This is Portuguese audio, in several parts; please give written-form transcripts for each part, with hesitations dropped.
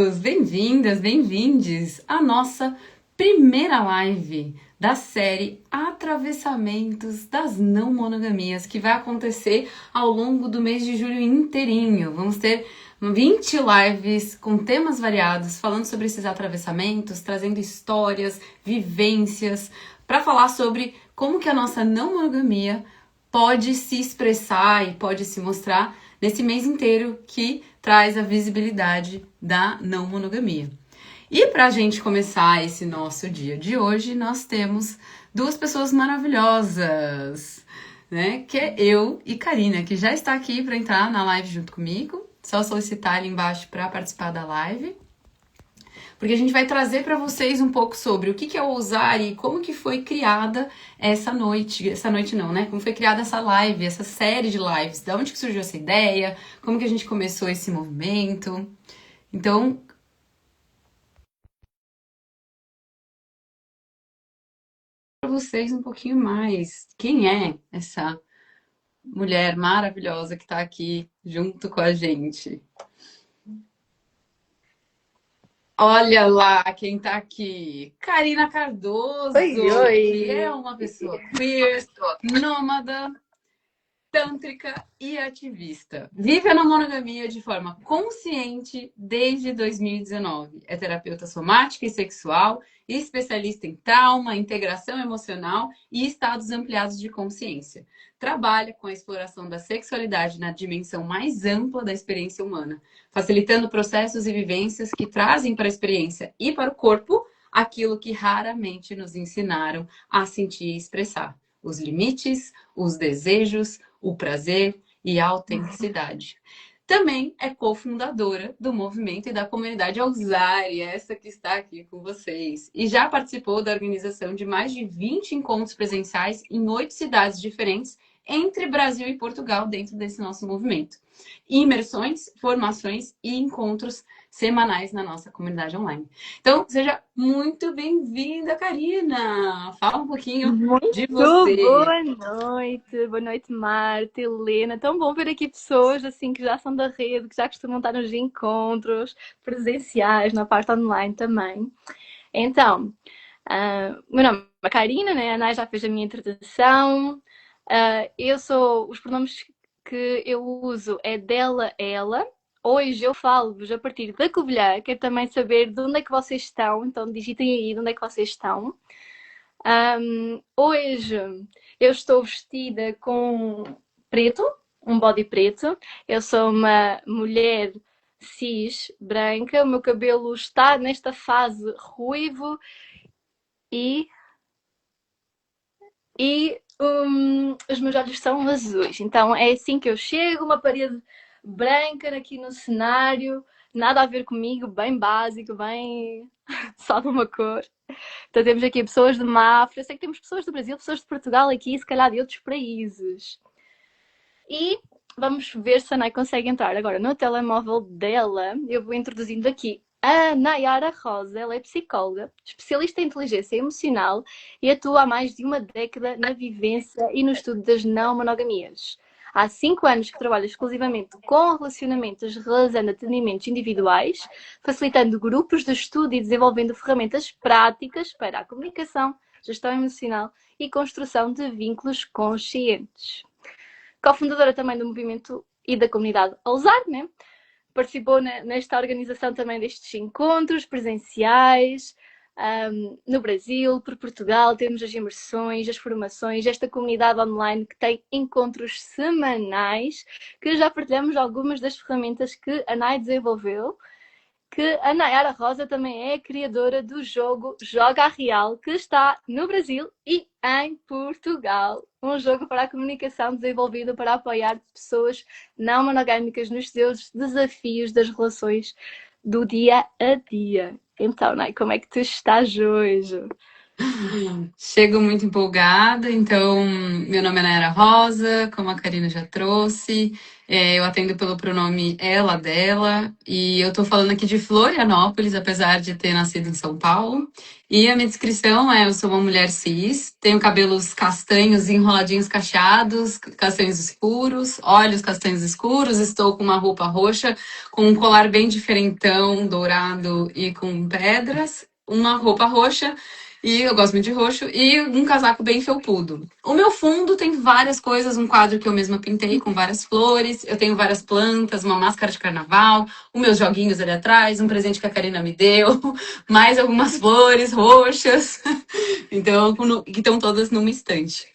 Bem-vindas, bem-vindes à nossa primeira live da série Atravessamentos das Não Monogamias, que vai acontecer ao longo do mês de julho inteirinho. Vamos ter 20 lives com temas variados, falando sobre esses atravessamentos, trazendo histórias, vivências, para falar sobre como que a nossa não monogamia pode se expressar e pode se mostrar nesse mês inteiro que traz a visibilidade da não monogamia. E para a gente começar esse nosso dia de hoje, nós temos duas pessoas maravilhosas, né? Que é eu e Karina, que já está aqui para entrar na live junto comigo. Só solicitar ali embaixo para participar da live. Porque a gente vai trazer para vocês um pouco sobre o que é o Ousar e como que foi criada essa noite não, né? Como foi criada essa live, essa série de lives, da onde que surgiu essa ideia, como que a gente começou esse movimento. Então, para vocês um pouquinho mais, quem é essa mulher maravilhosa que está aqui junto com a gente? Olha lá quem tá aqui, Karina Cardoso, Oi, que é oi! uma pessoa queer, nômada, tântrica e ativista. Vive na monogamia de forma consciente desde 2019. É terapeuta somática e sexual, especialista em trauma, integração emocional e estados ampliados de consciência. Trabalha com a exploração da sexualidade na dimensão mais ampla da experiência humana, facilitando processos e vivências que trazem para a experiência e para o corpo aquilo que raramente nos ensinaram a sentir e expressar: os limites, os desejos, o prazer e a autenticidade. Também é cofundadora do movimento e da comunidade Ousar, essa que está aqui com vocês. E já participou da organização de mais de 20 encontros presenciais em 8 cidades diferentes, entre Brasil e Portugal, dentro desse nosso movimento. Imersões, formações e encontros semanais na nossa comunidade online. Então, seja muito bem-vinda, Karina! Fala um pouquinho de Muito você. boa noite Marta, Helena. Tão bom ver aqui pessoas assim que já são da rede, que já costumam estar nos encontros presenciais, na parte online também. Então, meu nome é Karina, né? A Nay já fez a minha introdução. Os pronomes que eu uso é dela, ela. Hoje eu falo-vos a partir da Covilhã, quero também saber de onde é que vocês estão, então digitem aí de onde é que vocês estão. Hoje eu estou vestida com preto, um body preto. Eu sou uma mulher cis, branca. O meu cabelo está nesta fase ruivo e, os meus olhos são azuis. Então é assim que eu chego, uma parede branca aqui no cenário, nada a ver comigo, bem básico, bem só de uma cor. Então temos aqui pessoas de Mafra, eu sei que temos pessoas do Brasil, pessoas de Portugal aqui, se calhar de outros países. E vamos ver se a Nay consegue entrar agora no telemóvel dela. Eu vou introduzindo aqui a Nayara Rosa. Ela é psicóloga, especialista em inteligência emocional e atua há mais de uma década na vivência e no estudo das não monogamias. Há 5 anos que trabalha exclusivamente com relacionamentos realizando atendimentos individuais, facilitando grupos de estudo e desenvolvendo ferramentas práticas para a comunicação, gestão emocional e construção de vínculos conscientes. Cofundadora também do movimento e da comunidade Ousar, né? Participou nesta organização também destes encontros presenciais, no Brasil, por Portugal, temos as imersões, as formações, esta comunidade online que tem encontros semanais, que já partilhamos algumas das ferramentas que a NAI desenvolveu, que a Nayara Rosa também é a criadora do jogo Joga Real, que está no Brasil e em Portugal. Um jogo para a comunicação desenvolvido para apoiar pessoas não monogâmicas nos seus desafios das relações do dia a dia. Então, Nay, como é que tu estás hoje? Chego muito empolgada, então meu nome é Nayara Rosa, como a Karina já trouxe, eu atendo pelo pronome ela, dela, e eu tô falando aqui de Florianópolis, apesar de ter nascido em São Paulo. E a minha descrição é: eu sou uma mulher cis, tenho cabelos castanhos enroladinhos cacheados, castanhos escuros, olhos castanhos escuros, estou com uma roupa roxa, com um colar bem diferentão, dourado e com pedras, uma roupa roxa e eu gosto muito de roxo. E um casaco bem felpudo. O meu fundo tem várias coisas. Um quadro que eu mesma pintei com várias flores. Eu tenho várias plantas, uma máscara de carnaval, os meus joguinhos ali atrás, um presente que a Karina me deu, mais algumas flores roxas. Então, que estão todas numa estante.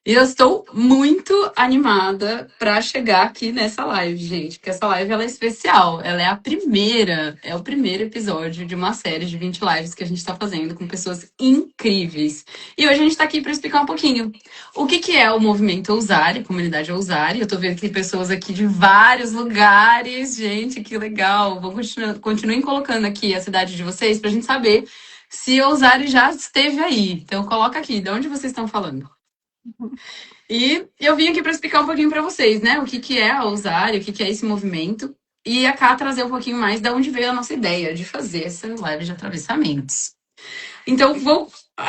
E eu estou muito animada para chegar aqui nessa live, gente, porque essa live ela é especial. Ela é a primeira, é o primeiro episódio de uma série de 20 lives que a gente está fazendo com pessoas incríveis. E hoje a gente está aqui para explicar um pouquinho o que é o movimento Ousare, a comunidade Ousare. Eu estou vendo que tem pessoas aqui de vários lugares, gente, que legal. Continuem colocando aqui a cidade de vocês para a gente saber se Ousare já esteve aí. Então coloca aqui, de onde vocês estão falando. E eu vim aqui para explicar um pouquinho para vocês, né? O que é a Ousare, o que é esse movimento. E a Cá trazer um pouquinho mais de onde veio a nossa ideia de fazer essa live de atravessamentos. Então,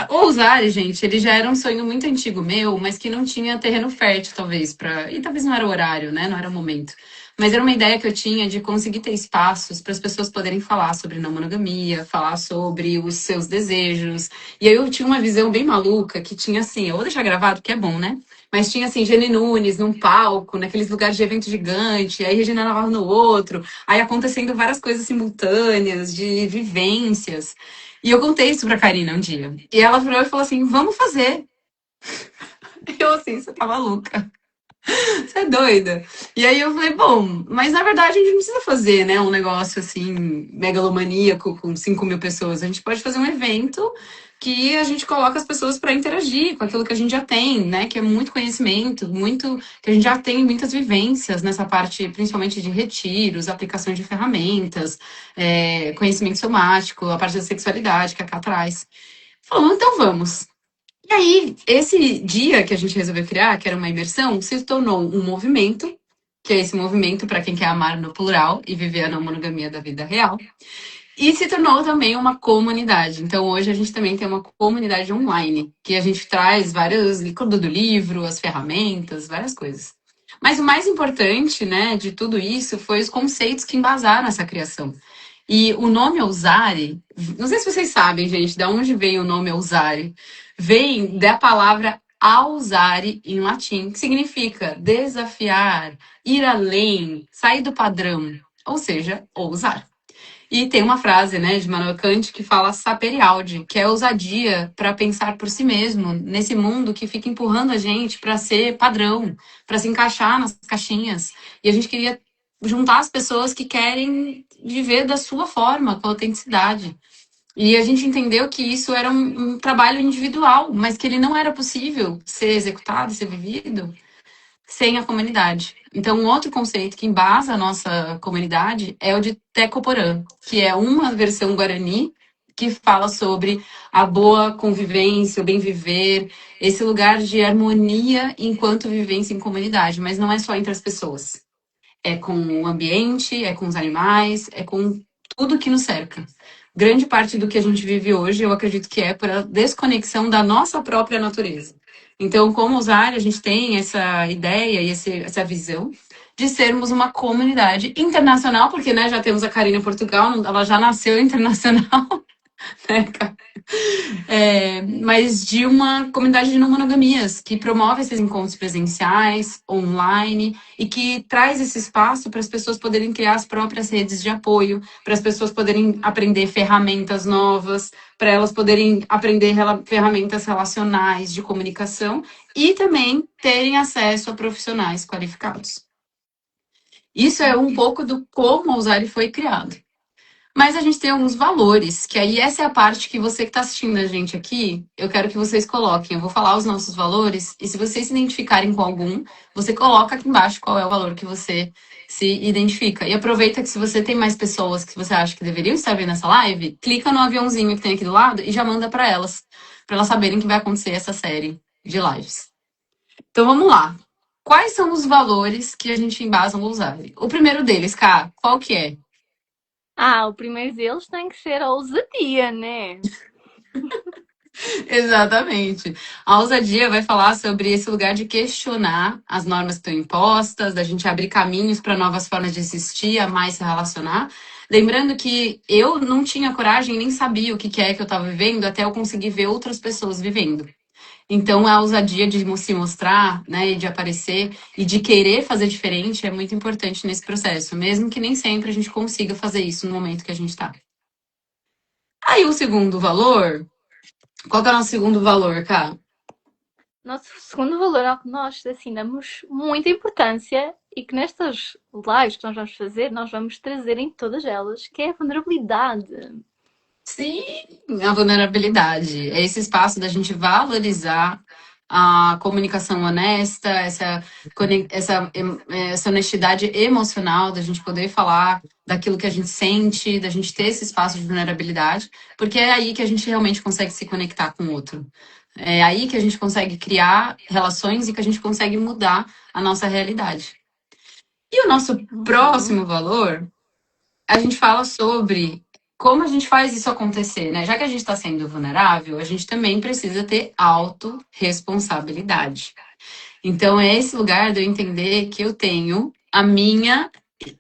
o Ousare, gente, ele já era um sonho muito antigo meu, mas que não tinha terreno fértil, talvez, para. E talvez não era o horário, né? Não era o momento. Mas era uma ideia que eu tinha de conseguir ter espaços para as pessoas poderem falar sobre não monogamia, falar sobre os seus desejos. E aí eu tinha uma visão bem maluca que tinha assim, eu vou deixar gravado, que é bom, né? Mas tinha assim, Gene Nunes num palco, naqueles lugares de evento gigante, aí Regina Navarro no outro, aí acontecendo várias coisas simultâneas, de vivências. E eu contei isso pra Karina um dia. E ela virou e falou assim: vamos fazer. Eu assim, você tá maluca. Você é doida. E aí eu falei, bom, mas na verdade a gente não precisa fazer, né, um negócio assim, megalomaníaco com 5 mil pessoas. A gente pode fazer um evento que a gente coloca as pessoas para interagir com aquilo que a gente já tem, né? Que é muito conhecimento, muito que a gente já tem muitas vivências nessa parte, principalmente de retiros, aplicações de ferramentas, conhecimento somático, a parte da sexualidade que a Cá traz. Falou, então vamos. E aí, esse dia que a gente resolveu criar, que era uma imersão, se tornou um movimento, que é esse movimento para quem quer amar no plural e viver a não monogamia da vida real. E se tornou também uma comunidade. Então, hoje a gente também tem uma comunidade online, que a gente traz vários livros do livro, as ferramentas, várias coisas. Mas o mais importante, né, de tudo isso foi os conceitos que embasaram essa criação. E o nome Ousare, não sei se vocês sabem, gente, de onde vem o nome Ousare. Vem da palavra ausare em latim, que significa desafiar, ir além, sair do padrão, ou seja, ousar. E tem uma frase, né, de Immanuel Kant que fala sapere aude, que é ousadia para pensar por si mesmo nesse mundo que fica empurrando a gente para ser padrão, para se encaixar nas caixinhas. E a gente queria juntar as pessoas que querem viver da sua forma, com autenticidade. E a gente entendeu que isso era um trabalho individual, mas que ele não era possível ser executado, ser vivido sem a comunidade. Então, um outro conceito que embasa a nossa comunidade é o de Tecoporã, que é uma versão guarani que fala sobre a boa convivência, o bem viver, esse lugar de harmonia enquanto vivência em comunidade, mas não é só entre as pessoas. É com o ambiente, é com os animais, é com tudo que nos cerca. Grande parte do que a gente vive hoje, eu acredito que é por a desconexão da nossa própria natureza. Então, como usar, a gente tem essa ideia e essa visão de sermos uma comunidade internacional, porque né, já temos a Karina em Portugal, ela já nasceu internacional, né, mas de uma comunidade de não monogamias, que promove esses encontros presenciais, online, e que traz esse espaço para as pessoas poderem criar as próprias redes de apoio, para as pessoas poderem aprender ferramentas novas, para elas poderem aprender ferramentas relacionais de comunicação e também terem acesso a profissionais qualificados. Isso é um pouco do como a Ousare foi criado. Mas a gente tem alguns valores, que aí essa é a parte que você que está assistindo a gente aqui, eu quero que vocês coloquem. Eu vou falar os nossos valores, e se vocês se identificarem com algum, você coloca aqui embaixo qual é o valor que você se identifica. E aproveita que se você tem mais pessoas que você acha que deveriam estar vendo essa live, clica no aviãozinho que tem aqui do lado e já manda para elas. para elas saberem que vai acontecer essa série de lives. Então vamos lá. Quais são os valores que a gente embasa no Usare? O primeiro deles, Ká, qual que é? Ah, o primeiro deles tem que ser a ousadia, né? Exatamente. A ousadia vai falar sobre esse lugar de questionar as normas que estão impostas, da gente abrir caminhos para novas formas de existir, a mais se relacionar. Lembrando que eu não tinha coragem, nem sabia o que é que eu estava vivendo, até eu conseguir ver outras pessoas vivendo. Então, a ousadia de se mostrar, né, e de aparecer e de querer fazer diferente é muito importante nesse processo, mesmo que nem sempre a gente consiga fazer isso no momento que a gente está. Aí, o segundo valor, qual que é o nosso segundo valor, Cá? Nosso segundo valor ao que nós assim damos muita importância e que nestas lives que nós vamos fazer, nós vamos trazer em todas elas, que é a vulnerabilidade. Sim, a vulnerabilidade. É esse espaço da gente valorizar a comunicação honesta, essa honestidade emocional, da gente poder falar daquilo que a gente sente, da gente ter esse espaço de vulnerabilidade, porque é aí que a gente realmente consegue se conectar com o outro. É aí que a gente consegue criar relações e que a gente consegue mudar a nossa realidade. E o nosso Uhum. próximo valor, a gente fala sobre como a gente faz isso acontecer, né? Já que a gente está sendo vulnerável, a gente também precisa ter autorresponsabilidade. Então, é esse lugar de eu entender que eu tenho a minha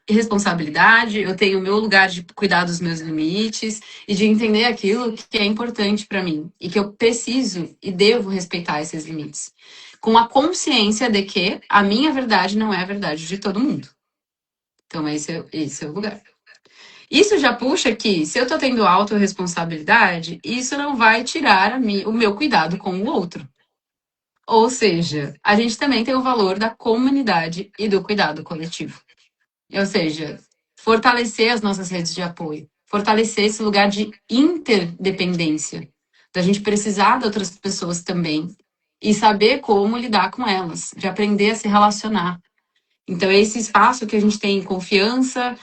responsabilidade, eu tenho o meu lugar de cuidar dos meus limites e de entender aquilo que é importante para mim e que eu preciso e devo respeitar esses limites. Com a consciência de que a minha verdade não é a verdade de todo mundo. Então, esse é o lugar. Isso já puxa que, se eu tô tendo autorresponsabilidade, isso não vai tirar o meu cuidado com o outro. Ou seja, a gente também tem o valor da comunidade e do cuidado coletivo. Ou seja, fortalecer as nossas redes de apoio, fortalecer esse lugar de interdependência, da gente precisar de outras pessoas também e saber como lidar com elas, de aprender a se relacionar. Então, é esse espaço que a gente tem confiança,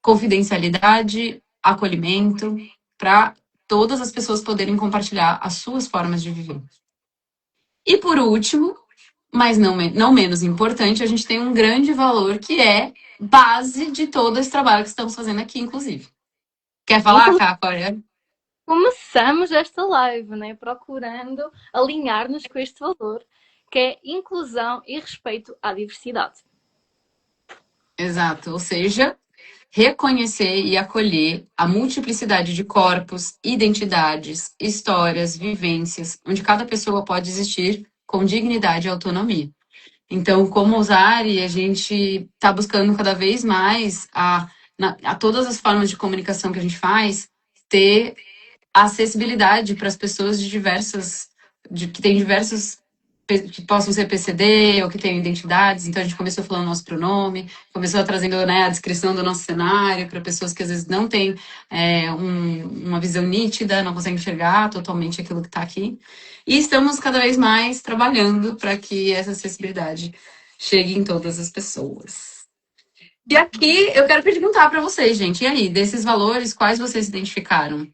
confidencialidade, acolhimento, para todas as pessoas poderem compartilhar as suas formas de viver. E por último, mas não menos importante, a gente tem um grande valor que é base de todo esse trabalho que estamos fazendo aqui, inclusive. Quer falar, Inclusive, Cá? Qual é? começamos esta live, né, procurando alinhar-nos com este valor, que é inclusão e respeito à diversidade. Exato, ou seja, reconhecer e acolher a multiplicidade de corpos, identidades, histórias, vivências, onde cada pessoa pode existir com dignidade e autonomia. Então, como usar, e a gente está buscando cada vez mais a todas as formas de comunicação que a gente faz, ter acessibilidade para as pessoas de diversas, que têm diversos, que possam ser PCD ou que tenham identidades. Então, a gente começou falando nosso pronome, começou trazendo, né, a descrição do nosso cenário para pessoas que às vezes não têm uma visão nítida, não conseguem enxergar totalmente aquilo que está aqui. E estamos cada vez mais trabalhando para que essa acessibilidade chegue em todas as pessoas. E aqui eu quero perguntar para vocês, gente, e aí, desses valores, quais vocês identificaram?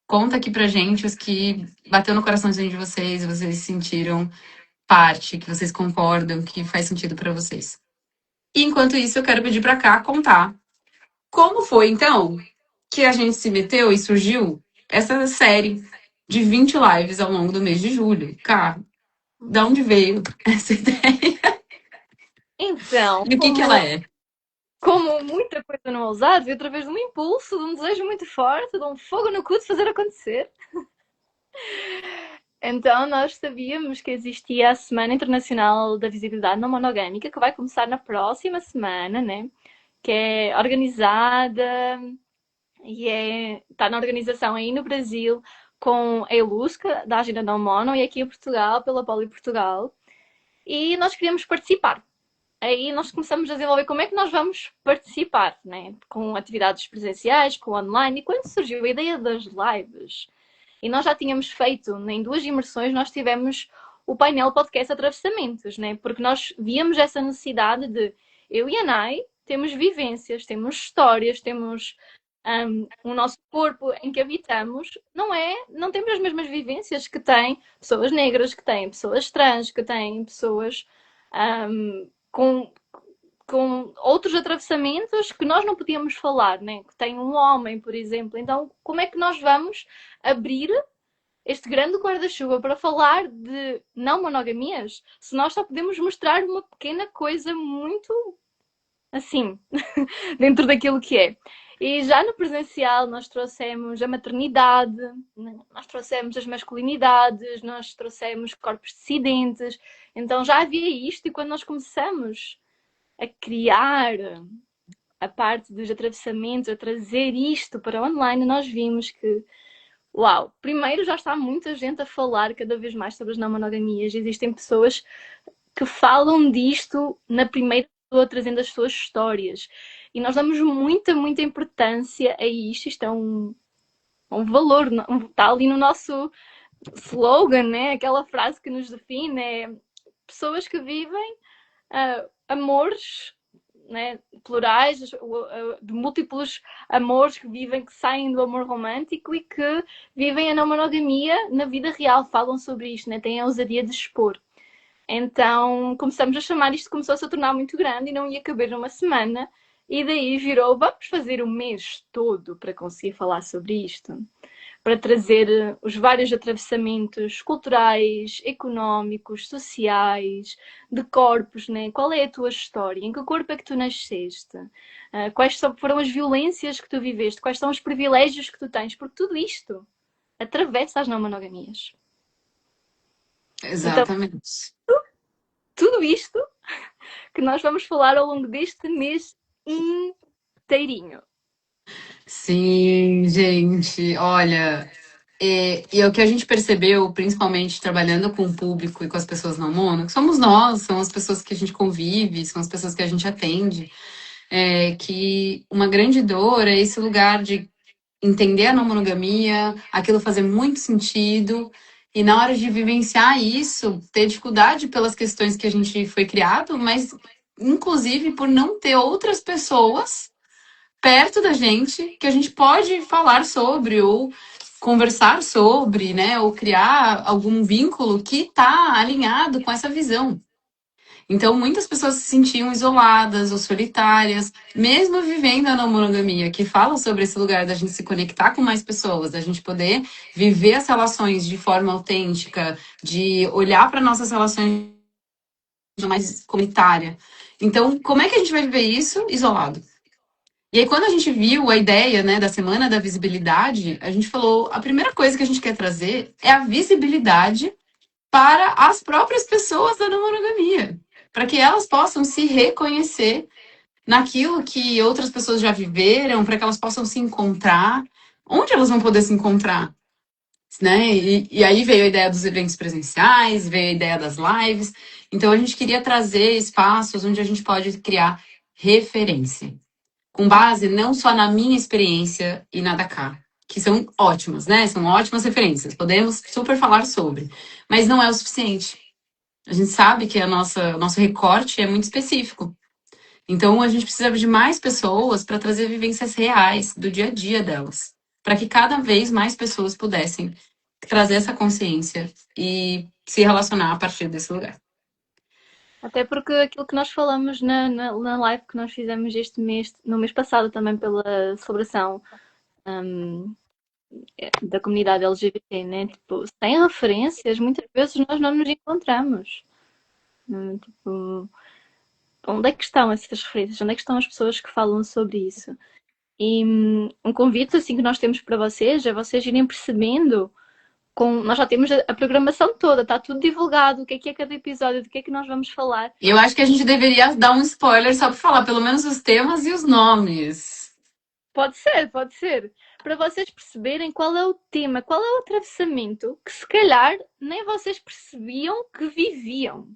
Conta aqui pra gente os que bateu no coraçãozinho de vocês, vocês sentiram parte, que vocês concordam, que faz sentido para vocês. E enquanto isso, eu quero pedir para cá contar como foi, então, que a gente se meteu e surgiu essa série de 20 lives ao longo do mês de julho. Cá, da onde veio essa ideia Então, e o que ela é? como muita coisa não ousada, veio através de um impulso, de um desejo muito forte, de um fogo no cu de fazer acontecer. Então, nós sabíamos que existia a Semana Internacional da Visibilidade Não Monogâmica, que vai começar na próxima semana, né? Que é organizada e está na organização aí no Brasil com a Elusca, da Agenda Não Mono, e aqui em Portugal, pela Poli Portugal. E nós queríamos participar. Aí nós começamos a desenvolver como é que nós vamos participar, né? Com atividades presenciais, com online. E quando surgiu a ideia das lives, e nós já tínhamos feito em duas imersões, nós tivemos o painel podcast Atravessamentos, né? Porque nós víamos essa necessidade de eu e a Nai temos vivências, temos histórias, temos o nosso corpo em que habitamos, não temos as mesmas vivências que têm pessoas negras, que têm pessoas trans, que têm pessoas com, com outros atravessamentos que nós não podíamos falar, né? Que tem um homem, por exemplo. Então, como é que nós vamos abrir este grande guarda-chuva para falar de não monogamias se nós só podemos mostrar uma pequena coisa muito assim, dentro daquilo que é? E já no presencial nós trouxemos a maternidade, nós trouxemos as masculinidades, nós trouxemos corpos dissidentes, então já havia isto, e quando nós começamos a criar a parte dos atravessamentos, a trazer isto para online, nós vimos que, uau, primeiro já está muita gente a falar cada vez mais sobre as não monogamias. Existem pessoas que falam disto na primeira pessoa, trazendo as suas histórias. E nós damos muita, muita importância a isto. Isto é um valor, está ali no nosso slogan, né? Aquela frase que nos define, é pessoas que vivem amores, né, plurais, de múltiplos amores que vivem, que saem do amor romântico e que vivem a não monogamia na vida real, falam sobre isto, né, têm a ousadia de expor. Então começamos a chamar isto, começou-se a tornar muito grande e não ia caber numa semana, e daí virou, vamos fazer o mês todo para conseguir falar sobre isto, para trazer os vários atravessamentos culturais, económicos, sociais, de corpos, né? Qual é a tua história? Em que corpo é que tu nasceste? Quais foram as violências que tu viveste? Quais são os privilégios que tu tens? Porque tudo isto atravessa as não monogamias. Então, Exatamente. tudo isto que nós vamos falar ao longo deste mês inteirinho. Sim, gente, olha, e é o que a gente percebeu, principalmente trabalhando com o público e com as pessoas não mono, que somos nós, são as pessoas que a gente convive, são as pessoas que a gente atende, que uma grande dor é esse lugar de entender a não monogamia, aquilo fazer muito sentido, e na hora de vivenciar isso, ter dificuldade pelas questões que a gente foi criado, mas inclusive por não ter outras pessoas perto da gente que a gente pode falar sobre ou conversar sobre, né, ou criar algum vínculo que está alinhado com essa visão. Então, muitas pessoas se sentiam isoladas ou solitárias, mesmo vivendo a não monogamia, que fala sobre esse lugar da gente se conectar com mais pessoas, da gente poder viver as relações de forma autêntica, de olhar para nossas relações mais comunitária. Então, como é que a gente vai viver isso isolado? E aí, quando a gente viu a ideia, né, da Semana da Visibilidade, a gente falou, a primeira coisa que a gente quer trazer é a visibilidade para as próprias pessoas da não monogamia, para que elas possam se reconhecer naquilo que outras pessoas já viveram, para que elas possam se encontrar. Onde elas vão poder se encontrar? Né? E aí veio a ideia dos eventos presenciais, veio a ideia das lives. Então, a gente queria trazer espaços onde a gente pode criar referência, com base não só na minha experiência e na da Cá, que são ótimas, né? São ótimas referências, podemos super falar sobre, mas não é o suficiente. A gente sabe que nosso recorte é muito específico. Então, a gente precisa de mais pessoas para trazer vivências reais do dia a dia delas, para que cada vez mais pessoas pudessem trazer essa consciência e se relacionar a partir desse lugar. Até porque aquilo que nós falamos na live que nós fizemos este mês, no mês passado também pela celebração da comunidade LGBT, né? Tipo, sem referências, muitas vezes nós não nos encontramos. Tipo, onde é que estão essas referências? Onde é que estão as pessoas que falam sobre isso? E um convite assim que nós temos para vocês é vocês irem percebendo. Nós já temos a programação toda, está tudo divulgado, o que é cada episódio, do que é que nós vamos falar. Eu acho que a gente deveria dar um spoiler só para falar pelo menos os temas e os nomes. Pode ser, pode ser. Para vocês perceberem qual é o tema, qual é o atravessamento que se calhar nem vocês percebiam que viviam.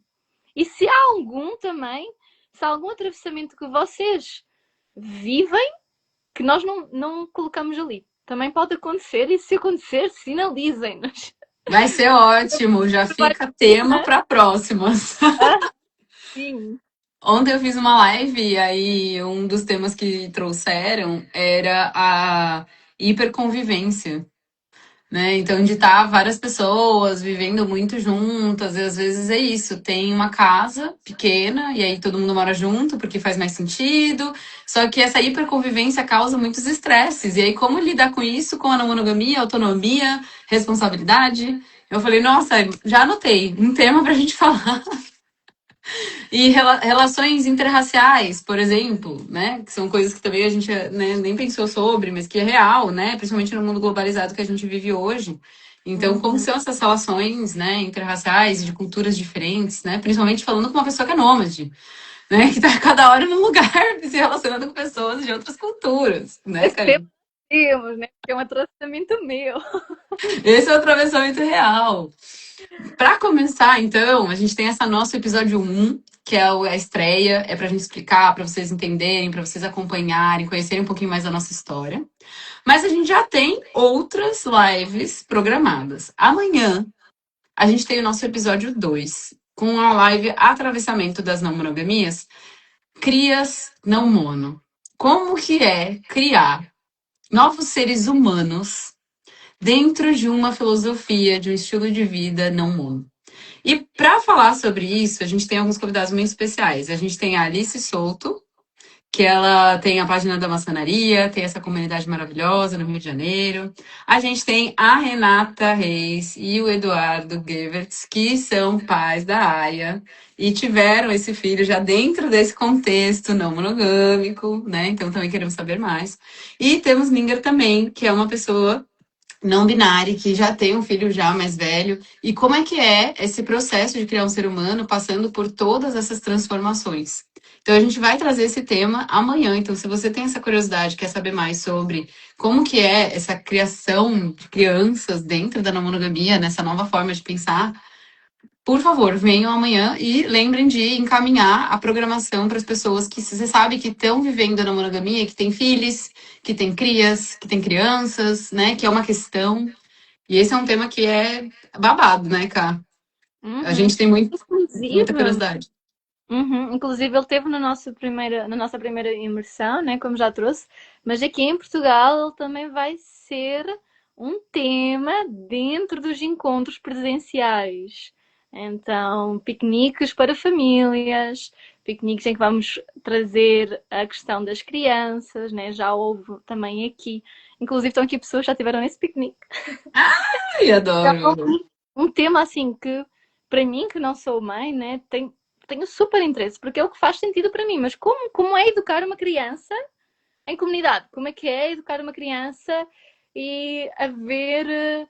E se há algum também, se há algum atravessamento que vocês vivem, que nós não colocamos ali. Também pode acontecer, e se acontecer, sinalizem-nos. Vai ser ótimo, já fica tema para próximas. Sim. Ontem eu fiz uma live e aí um dos temas que trouxeram era a hiperconvivência, né? Então, de estar várias pessoas vivendo muito juntas, e às vezes é isso, tem uma casa pequena e aí todo mundo mora junto porque faz mais sentido, só que essa hiperconvivência causa muitos estresses. E aí, como lidar com isso, com a não monogamia, autonomia, responsabilidade? Eu falei, nossa, já anotei um tema pra gente falar. E relações interraciais, por exemplo, né? Que são coisas que também a gente né, nem pensou sobre, mas que é real, né? Principalmente no mundo globalizado que a gente vive hoje. Então, como Uhum. são essas relações, né, interraciais, de culturas diferentes, né? Principalmente falando com uma pessoa que é nômade, né? Que tá cada hora num lugar se relacionando com pessoas de outras culturas, né, Esse tema Karine? temos, né? Que é um atravessamento meu. Esse é o atravessamento real. Para começar, então, a gente tem essa nosso episódio um que é a estreia, é para a gente explicar, para vocês entenderem, para vocês acompanharem, conhecerem um pouquinho mais da nossa história. Mas a gente já tem outras lives programadas. Amanhã, a gente tem o nosso episódio 2 com a live Atravessamento das Não Monogamias, Crias Não Mono. Como que é criar novos seres humanos dentro de uma filosofia, de um estilo de vida não mono? E para falar sobre isso, a gente tem alguns convidados muito especiais. A gente tem a Alice Souto, que ela tem a página da maçonaria, tem essa comunidade maravilhosa no Rio de Janeiro. A gente tem a Renata Reis e o Eduardo Gevertz, que são pais da Aya e tiveram esse filho já dentro desse contexto não monogâmico, né? Então também queremos saber mais. E temos Linger também, que é uma pessoa não binária, que já tem um filho já mais velho, e como é esse processo de criar um ser humano passando por todas essas transformações. Então a gente vai trazer esse tema amanhã. Então, se você tem essa curiosidade, quer saber mais sobre como que é essa criação de crianças dentro da não monogamia, nessa nova forma de pensar, por favor, venham amanhã e lembrem de encaminhar a programação para as pessoas que você sabe que estão vivendo na monogamia, que têm filhos, que têm crias, que têm crianças, né? Que é uma questão. E esse é um tema que é babado, né, Cá? A Uhum. gente tem muita Inclusive, curiosidade. inclusive ele teve na nossa primeira imersão, né, como já trouxe, mas aqui em Portugal ele também vai ser um tema dentro dos encontros presenciais. Então, piqueniques para famílias, piqueniques em que vamos trazer a questão das crianças, né? Já houve também aqui, inclusive estão aqui pessoas que já estiveram nesse piquenique. Ai, adoro. Um tema assim que, para mim, que não sou mãe, né, tenho super interesse, porque é o que faz sentido para mim. Mas como é educar uma criança em comunidade? Como é que é educar uma criança e haver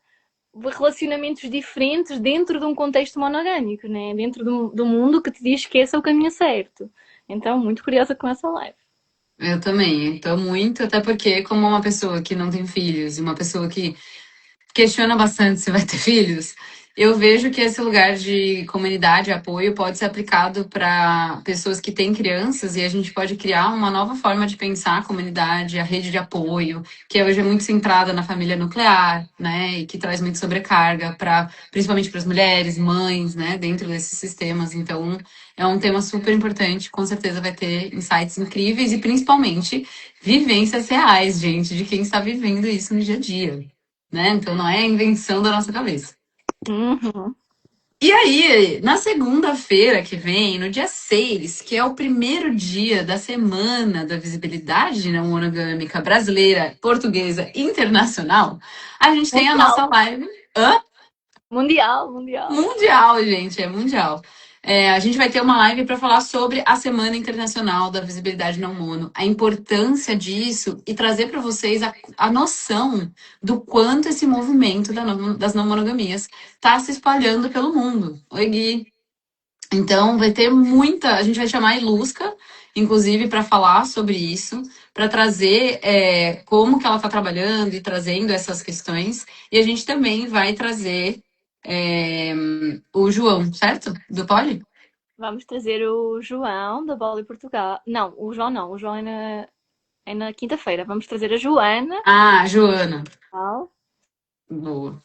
relacionamentos diferentes dentro de um contexto monogâmico, né? Dentro do mundo que te diz que esse é o caminho certo. Então, muito curiosa com essa live. Eu também, estou muito, até porque, como uma pessoa que não tem filhos e uma pessoa que questiona bastante se vai ter filhos, eu vejo que esse lugar de comunidade e apoio pode ser aplicado para pessoas que têm crianças e a gente pode criar uma nova forma de pensar a comunidade, a rede de apoio, que hoje é muito centrada na família nuclear, né, e que traz muito sobrecarga para, principalmente para as mulheres, mães, né, dentro desses sistemas. Então, é um tema super importante, com certeza vai ter insights incríveis e principalmente vivências reais, gente, de quem está vivendo isso no dia a dia, né? Então não é invenção da nossa cabeça. Uhum. E aí, na segunda-feira que vem, no dia 6, que é o primeiro dia da semana da visibilidade não monogâmica brasileira, portuguesa, internacional, a gente tem a Mundial, nossa live. Hã? mundial, mundial. Mundial, gente, é mundial. A gente vai ter uma live para falar sobre a Semana Internacional da Visibilidade Não Mono, a importância disso e trazer para vocês a noção do quanto esse movimento das não monogamias está se espalhando pelo mundo. Oi, Gui. Então, vai ter muita. A gente vai chamar a Ilusca, inclusive, para falar sobre isso, para trazer como que ela está trabalhando e trazendo essas questões. E a gente também vai trazer é, o João, certo? Do Poli? Vamos trazer o João da Bola Portugal. Não, o João não. O João é na quinta-feira. Vamos trazer a Joana. Ah, Joana. Tal. Boa.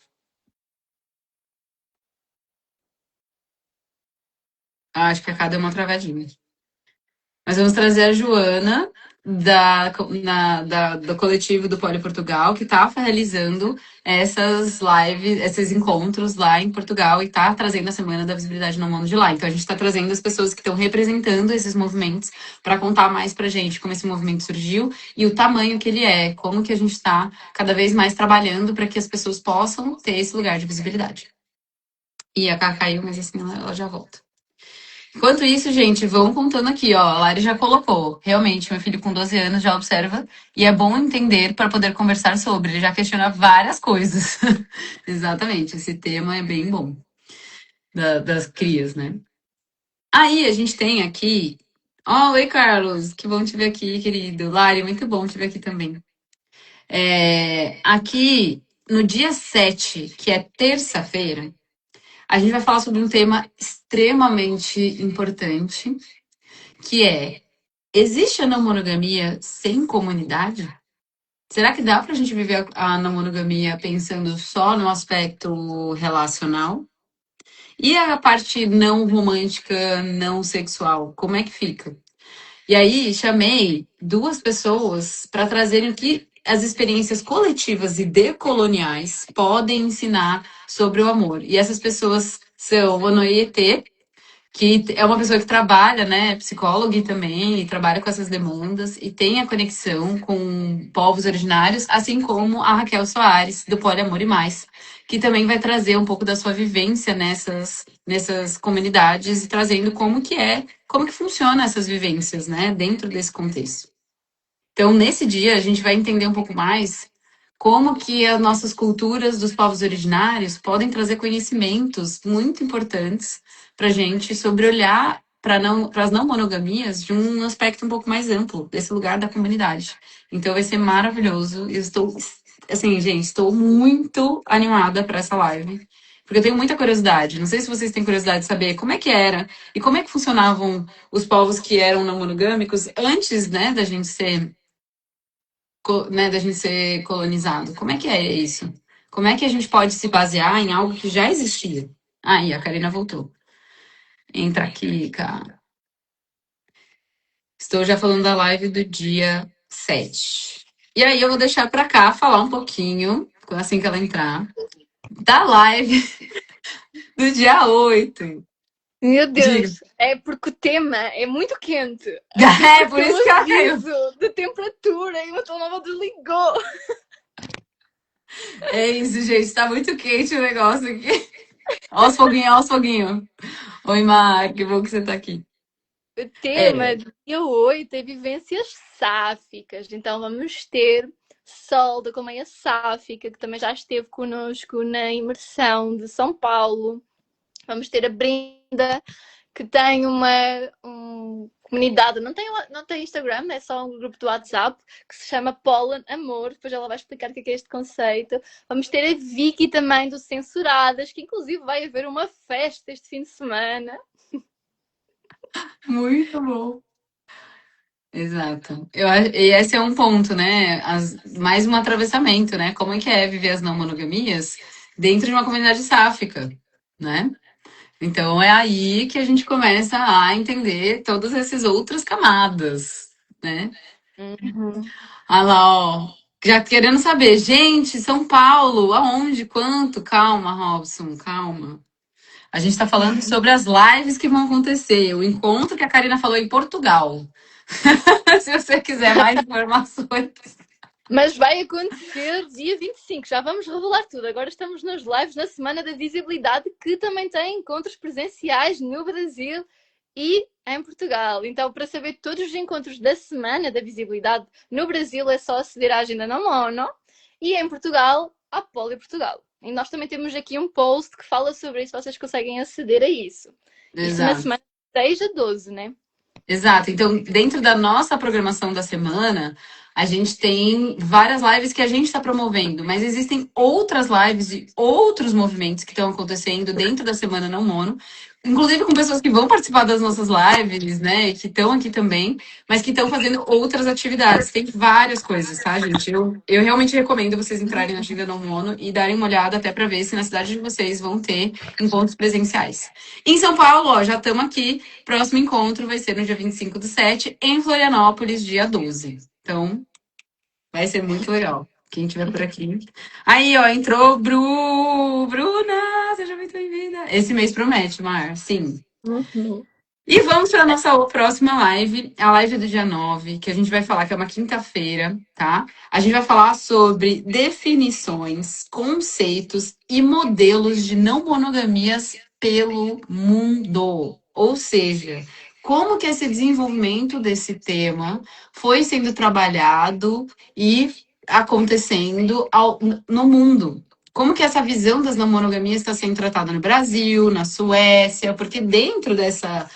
Acho que a cada uma travadinha. Nós vamos trazer a Joana do coletivo do Poli Portugal, que está realizando essas lives, esses encontros lá em Portugal e está trazendo a Semana da Visibilidade no Mundo de lá. Então a gente está trazendo as pessoas que estão representando esses movimentos para contar mais para a gente como esse movimento surgiu e o tamanho que ele é, como que a gente está cada vez mais trabalhando para que as pessoas possam ter esse lugar de visibilidade. E a Cá caiu, mas assim ela já volta. Enquanto isso, gente, vão contando aqui, ó. A Lari já colocou. Realmente, meu filho com 12 anos já observa. E é bom entender para poder conversar sobre. Ele já questiona várias coisas. Exatamente, esse tema é bem bom. Das crias, né? Aí a gente tem aqui. Ó, oi, Carlos. Que bom te ver aqui, querido. Lari, muito bom te ver aqui também. Aqui, no dia 7, que é terça-feira, a gente vai falar sobre um tema extremamente importante, que é: existe a não monogamia sem comunidade? Será que dá pra gente viver a não monogamia pensando só no aspecto relacional? E a parte não romântica, não sexual, como é que fica? E aí chamei duas pessoas para trazerem o que as experiências coletivas e decoloniais podem ensinar sobre o amor. E essas pessoas são Onoyete, que é uma pessoa que trabalha, né, psicóloga também, e trabalha com essas demandas, e tem a conexão com povos originários, assim como a Raquel Soares, do Poliamor e Mais, que também vai trazer um pouco da sua vivência nessas comunidades, e trazendo como que funciona essas vivências, né, dentro desse contexto. Então, nesse dia, a gente vai entender um pouco mais como que as nossas culturas dos povos originários podem trazer conhecimentos muito importantes para a gente sobre olhar para as não monogamias de um aspecto um pouco mais amplo, desse lugar da comunidade. Então vai ser maravilhoso. Eu estou, assim, gente, estou muito animada para essa live, porque eu tenho muita curiosidade. Não sei se vocês têm curiosidade de saber como é que era e como é que funcionavam os povos que eram não monogâmicos antes, né, da gente ser colonizado. Como é que é isso? Como é que a gente pode se basear em algo que já existia? Aí, a Karina voltou. Entra aqui, cara. Estou já falando da live do dia 7. E aí eu vou deixar para cá falar um pouquinho, assim que ela entrar, da live do dia 8. Meu Diga. Deus, é porque o tema é muito quente. É, por isso que ela caiu. De temperatura e o meu telemóvel desligou. É isso, gente. Tá muito quente o negócio aqui. Olha os foguinhos, olha os foguinhos. Oi, Mar, que bom que você tá aqui. O tema do dia 8 é vivências sáficas. Então vamos ter Sol da Colmeia Sáfica, que também já esteve connosco na imersão de São Paulo. Vamos ter a Brenda, que tem uma comunidade, não tem Instagram, é só um grupo do WhatsApp, que se chama Pollen Amor. Depois ela vai explicar o que é este conceito. Vamos ter a Vicky também do Censuradas, que inclusive vai haver uma festa este fim de semana. Muito bom. Exato. E esse é um ponto, né? Mais um atravessamento, né? Como é que é viver as não monogamias dentro de uma comunidade sáfica, né? Então é aí que a gente começa a entender todas essas outras camadas, né? Uhum. Ah lá, ó. Já querendo saber, gente, São Paulo, aonde, quanto? Calma, Robson, calma. A gente está falando sobre as lives que vão acontecer, o encontro que a Karina falou em Portugal. Se você quiser mais informações. Mas vai acontecer dia 25, já vamos revelar tudo. Agora estamos nos lives na Semana da Visibilidade, que também tem encontros presenciais no Brasil e em Portugal. Então, para saber todos os encontros da Semana da Visibilidade no Brasil, é só aceder à agenda na Mono, e em Portugal, à Poli Portugal. E nós também temos aqui um post que fala sobre isso, vocês conseguem aceder a isso. Isso na Exato. semana 6 a 12, né? Exato. Então, dentro da nossa programação da semana, a gente tem várias lives que a gente está promovendo, mas existem outras lives de outros movimentos que estão acontecendo dentro da Semana Não Mono, inclusive com pessoas que vão participar das nossas lives, né, que estão aqui também, mas que estão fazendo outras atividades. Tem várias coisas, tá, gente? Eu realmente recomendo vocês entrarem na Agenda Não Mono e darem uma olhada até para ver se na cidade de vocês vão ter encontros presenciais. Em São Paulo, ó, já estamos aqui. Próximo encontro vai ser no dia 25/7, em Florianópolis, dia 12. Então, vai ser muito legal. Quem estiver por aqui. Aí, ó, entrou Bruna, seja muito bem-vinda. Esse mês promete, Mar, sim. Uhum. E vamos para a nossa próxima live, a live do dia 9, que a gente vai falar que é uma quinta-feira, tá? A gente vai falar sobre definições, conceitos e modelos de não monogamias pelo mundo. Ou seja, como que esse desenvolvimento desse tema foi sendo trabalhado e acontecendo no mundo. Como que essa visão das não monogamias está sendo tratada no Brasil, na Suécia, porque dentro dessa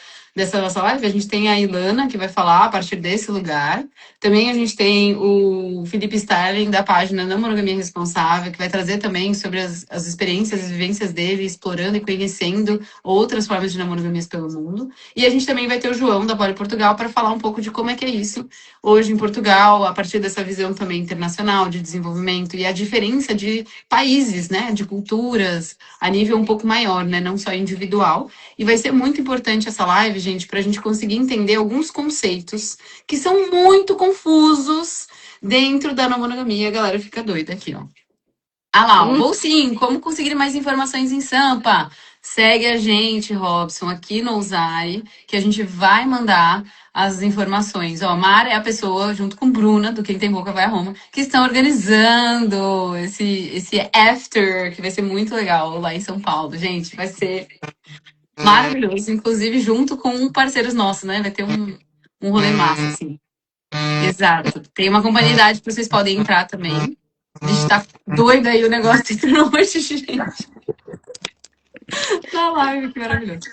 nossa live, a gente tem a Ilana, que vai falar a partir desse lugar. Também a gente tem o Felipe Starling, da página Não Monogamia Responsável, que vai trazer também sobre as experiências e vivências dele, explorando e conhecendo outras formas de não monogamias pelo mundo. E a gente também vai ter o João, da Poli Portugal, para falar um pouco de como é que é isso hoje em Portugal, a partir dessa visão também internacional de desenvolvimento e a diferença de países, né, de culturas, a nível um pouco maior, né, não só individual. E vai ser muito importante essa live, gente, para a gente conseguir entender alguns conceitos que são muito confusos dentro da não monogamia. A galera fica doida aqui, ó. Ah lá, ó, vou sim, como conseguir mais informações em Sampa? Segue a gente, Robson, aqui no Ousare, que a gente vai mandar as informações. Ó, Mara é a pessoa, junto com Bruna, do Quem Tem Boca Vai a Roma, que estão organizando esse after, que vai ser muito legal lá em São Paulo. Gente, vai ser maravilhoso, inclusive junto com parceiros nossos, né? Vai ter um rolê massa, assim. Exato. Tem uma comunidade que vocês podem entrar também. A gente tá doida aí o negócio entrando um monte de gente na live, que maravilhoso.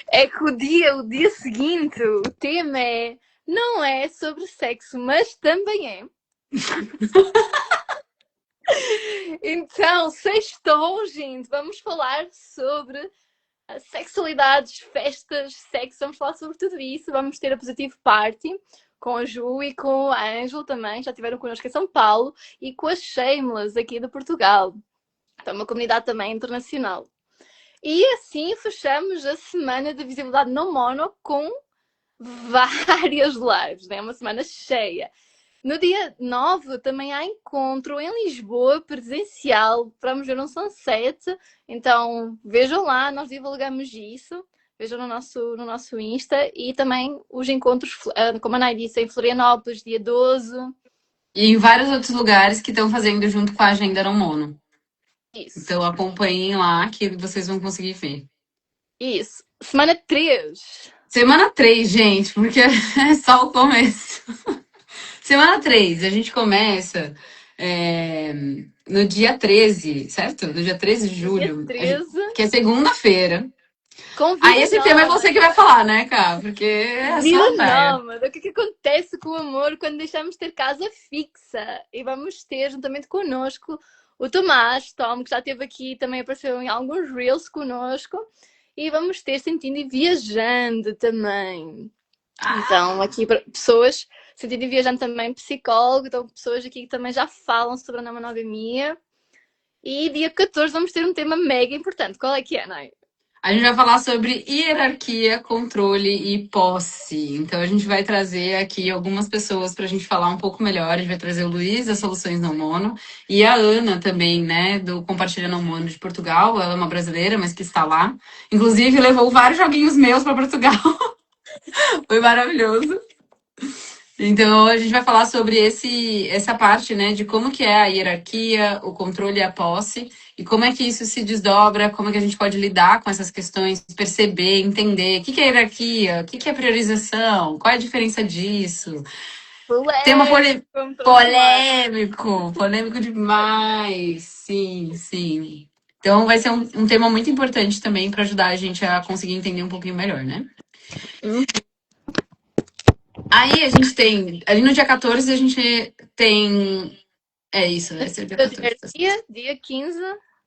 É que o dia seguinte, o tema não é sobre sexo, mas também é. Então, sextou, gente, vamos falar sobre sexualidades, festas, sexo, vamos falar sobre tudo isso. Vamos ter a Positive Party com a Ju e com a Ângela também, já estiveram connosco em São Paulo, e com a Shameless aqui de Portugal. Então, uma comunidade também internacional. E assim fechamos a semana de visibilidade não mono com várias lives, né? Uma semana cheia. No dia 9 também há encontro em Lisboa, presencial. Vamos ver um sunset. Então vejam lá, nós divulgamos isso. Vejam no nosso Insta. E também os encontros, como a Nai disse, em Florianópolis, dia 12. E em vários outros lugares que estão fazendo junto com a Agenda Não Mono. Isso. Então acompanhem lá que vocês vão conseguir ver. Isso. Semana 3. Semana 3, gente, porque é só o começo. Semana 3, a gente começa no dia 13, certo? No dia 13 de julho. Dia 13. Que é segunda-feira. Convida Aí esse tema é você que vai falar, né, Cá? Porque é Vida só velho. nómada. O que acontece com o amor quando deixamos de ter casa fixa? E vamos ter, juntamente connosco, o Tomás, Tom, que já esteve aqui, também apareceu em alguns reels connosco. E vamos ter Sentindo e Viajando também. Então, aqui pessoas, Sentindo e Viajando também, psicólogo, então pessoas aqui que também já falam sobre a não monogamia. E dia 14 vamos ter um tema mega importante. Qual é que é, Nai? A gente vai falar sobre hierarquia, controle e posse. Então, a gente vai trazer aqui algumas pessoas para a gente falar um pouco melhor. A gente vai trazer o Luiz, das Soluções Não Mono, e a Ana também, né, do Compartilha Não Mono de Portugal. Ela é uma brasileira, mas que está lá. Inclusive, levou vários joguinhos meus para Portugal. Foi maravilhoso. Então, a gente vai falar sobre essa parte, né, de como que é a hierarquia, o controle e a posse, e como é que isso se desdobra, como é que a gente pode lidar com essas questões, perceber, entender o que é hierarquia, o que é priorização, qual é a diferença disso. Tema polêmico demais, sim, sim. Então, vai ser um tema muito importante também para ajudar a gente a conseguir entender um pouquinho melhor, né? Aí a gente tem, ali no dia 14 a gente tem, é isso, né? Esse é o dia 14. Dia 15.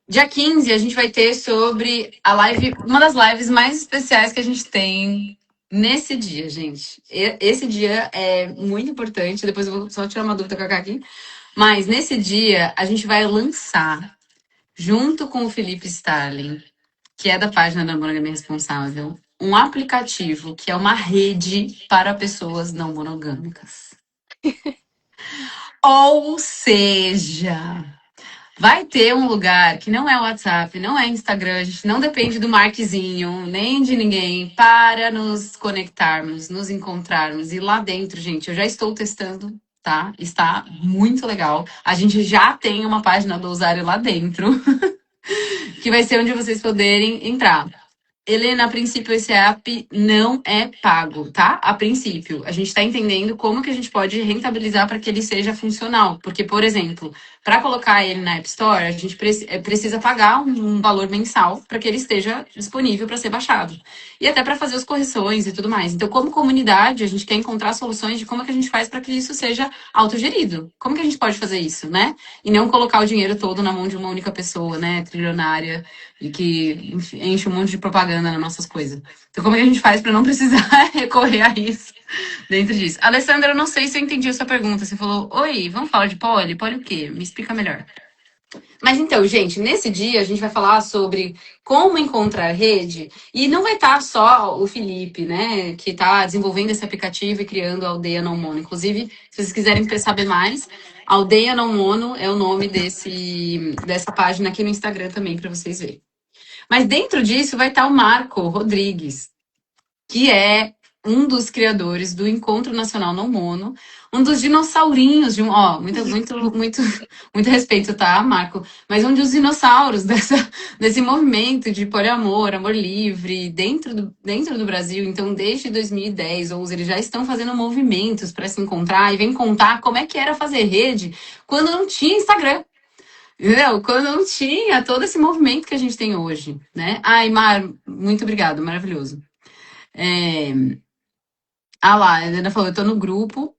Dia 15 a gente vai ter sobre a live, uma das lives mais especiais que a gente tem nesse dia, gente. Esse dia é muito importante, depois eu vou só tirar uma dúvida com a Kaki. Mas nesse dia a gente vai lançar, junto com o Felipe Starling, que é da página da Monogamia Responsável, um aplicativo que é uma rede para pessoas não monogâmicas. Ou seja, vai ter um lugar que não é WhatsApp, não é Instagram, a gente não depende do Marquezinho, nem de ninguém, para nos conectarmos, nos encontrarmos. E lá dentro, gente, eu já estou testando, tá? Está muito legal. A gente já tem uma página do usuário lá dentro, que vai ser onde vocês poderem entrar. Helena, a princípio esse app não é pago, tá? A princípio, a gente está entendendo como que a gente pode rentabilizar para que ele seja funcional. Porque, por exemplo, para colocar ele na App Store, a gente precisa pagar um valor mensal para que ele esteja disponível para ser baixado. E até para fazer as correções e tudo mais. Então, como comunidade, a gente quer encontrar soluções de como que a gente faz para que isso seja autogerido. Como que a gente pode fazer isso, né? E não colocar o dinheiro todo na mão de uma única pessoa, né? Trilionária e que enche um monte de propaganda nas nossas coisas. Então, como é que a gente faz para não precisar recorrer a isso dentro disso? Alessandra, eu não sei se eu entendi a sua pergunta. Você falou, oi, vamos falar de poli? Poli o quê? Me explica melhor. Mas então, gente, nesse dia a gente vai falar sobre como encontrar rede e não vai estar só o Felipe, né, que está desenvolvendo esse aplicativo e criando a Aldeia Não Mono. Inclusive, se vocês quiserem saber mais, Aldeia Não Mono é o nome dessa página aqui no Instagram também para vocês verem. Mas dentro disso vai estar o Marco Rodrigues, que é um dos criadores do Encontro Nacional Não Mono, um dos dinossaurinhos de muito respeito, tá, Marco? Mas um dos dinossauros desse movimento de poliamor, amor livre, dentro do Brasil. Então, desde 2010, 11, eles já estão fazendo movimentos para se encontrar e vem contar como é que era fazer rede quando não tinha Instagram. Entendeu? Quando não tinha todo esse movimento que a gente tem hoje, né? Ai, Mar, muito obrigado, maravilhoso. Ah lá, a Helena falou, eu tô no grupo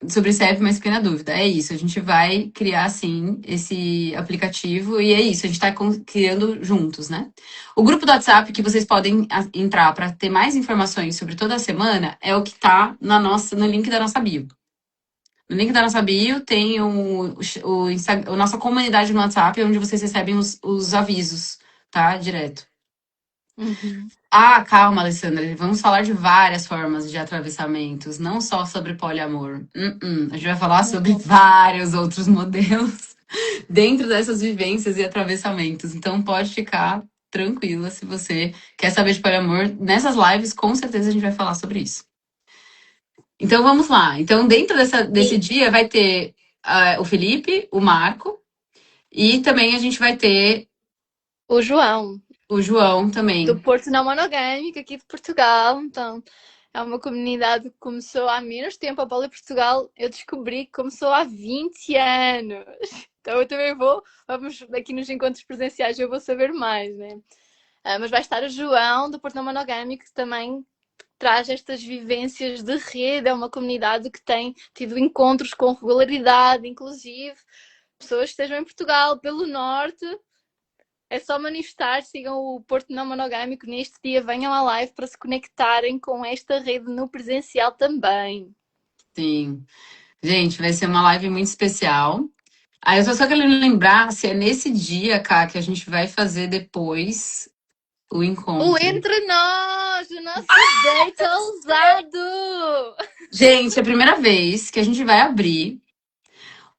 sobre CEP, mas fiquei na dúvida. É isso, a gente vai criar, sim, esse aplicativo e é isso, a gente tá criando juntos, né? O grupo do WhatsApp que vocês podem entrar para ter mais informações sobre toda a semana é o que tá no link da nossa bio. No link da nossa bio tem a nossa comunidade no WhatsApp, onde vocês recebem os avisos, tá? Direto. Uhum. Ah, calma, Alessandra. Vamos falar de várias formas de atravessamentos, não só sobre poliamor. A gente vai falar sobre vários outros modelos dentro dessas vivências e atravessamentos. Então pode ficar tranquila se você quer saber de poliamor. Nessas lives, com certeza a gente vai falar sobre isso. Então vamos lá. Então, dentro desse dia vai ter o Felipe, o Marco, e também a gente vai ter o João. O João também. Do Porto Não Monogâmico, aqui de Portugal. Então, é uma comunidade que começou há menos tempo. A Poli Portugal, eu descobri que começou há 20 anos. Então, eu também vamos aqui nos encontros presenciais, eu vou saber mais, né? Mas vai estar o João, do Porto Não Monogâmico, que também traz estas vivências de rede. É uma comunidade que tem tido encontros com regularidade, inclusive pessoas que estejam em Portugal, pelo Norte. É só manifestar, sigam o Porto Não Monogâmico neste dia, venham à live para se conectarem com esta rede no presencial também. Sim. Gente, vai ser uma live muito especial. Aí eu tô só querendo lembrar se é nesse dia, Cá, que a gente vai fazer depois o encontro. O Entre Nós, o nosso date ousado! Gente, é a primeira vez que a gente vai abrir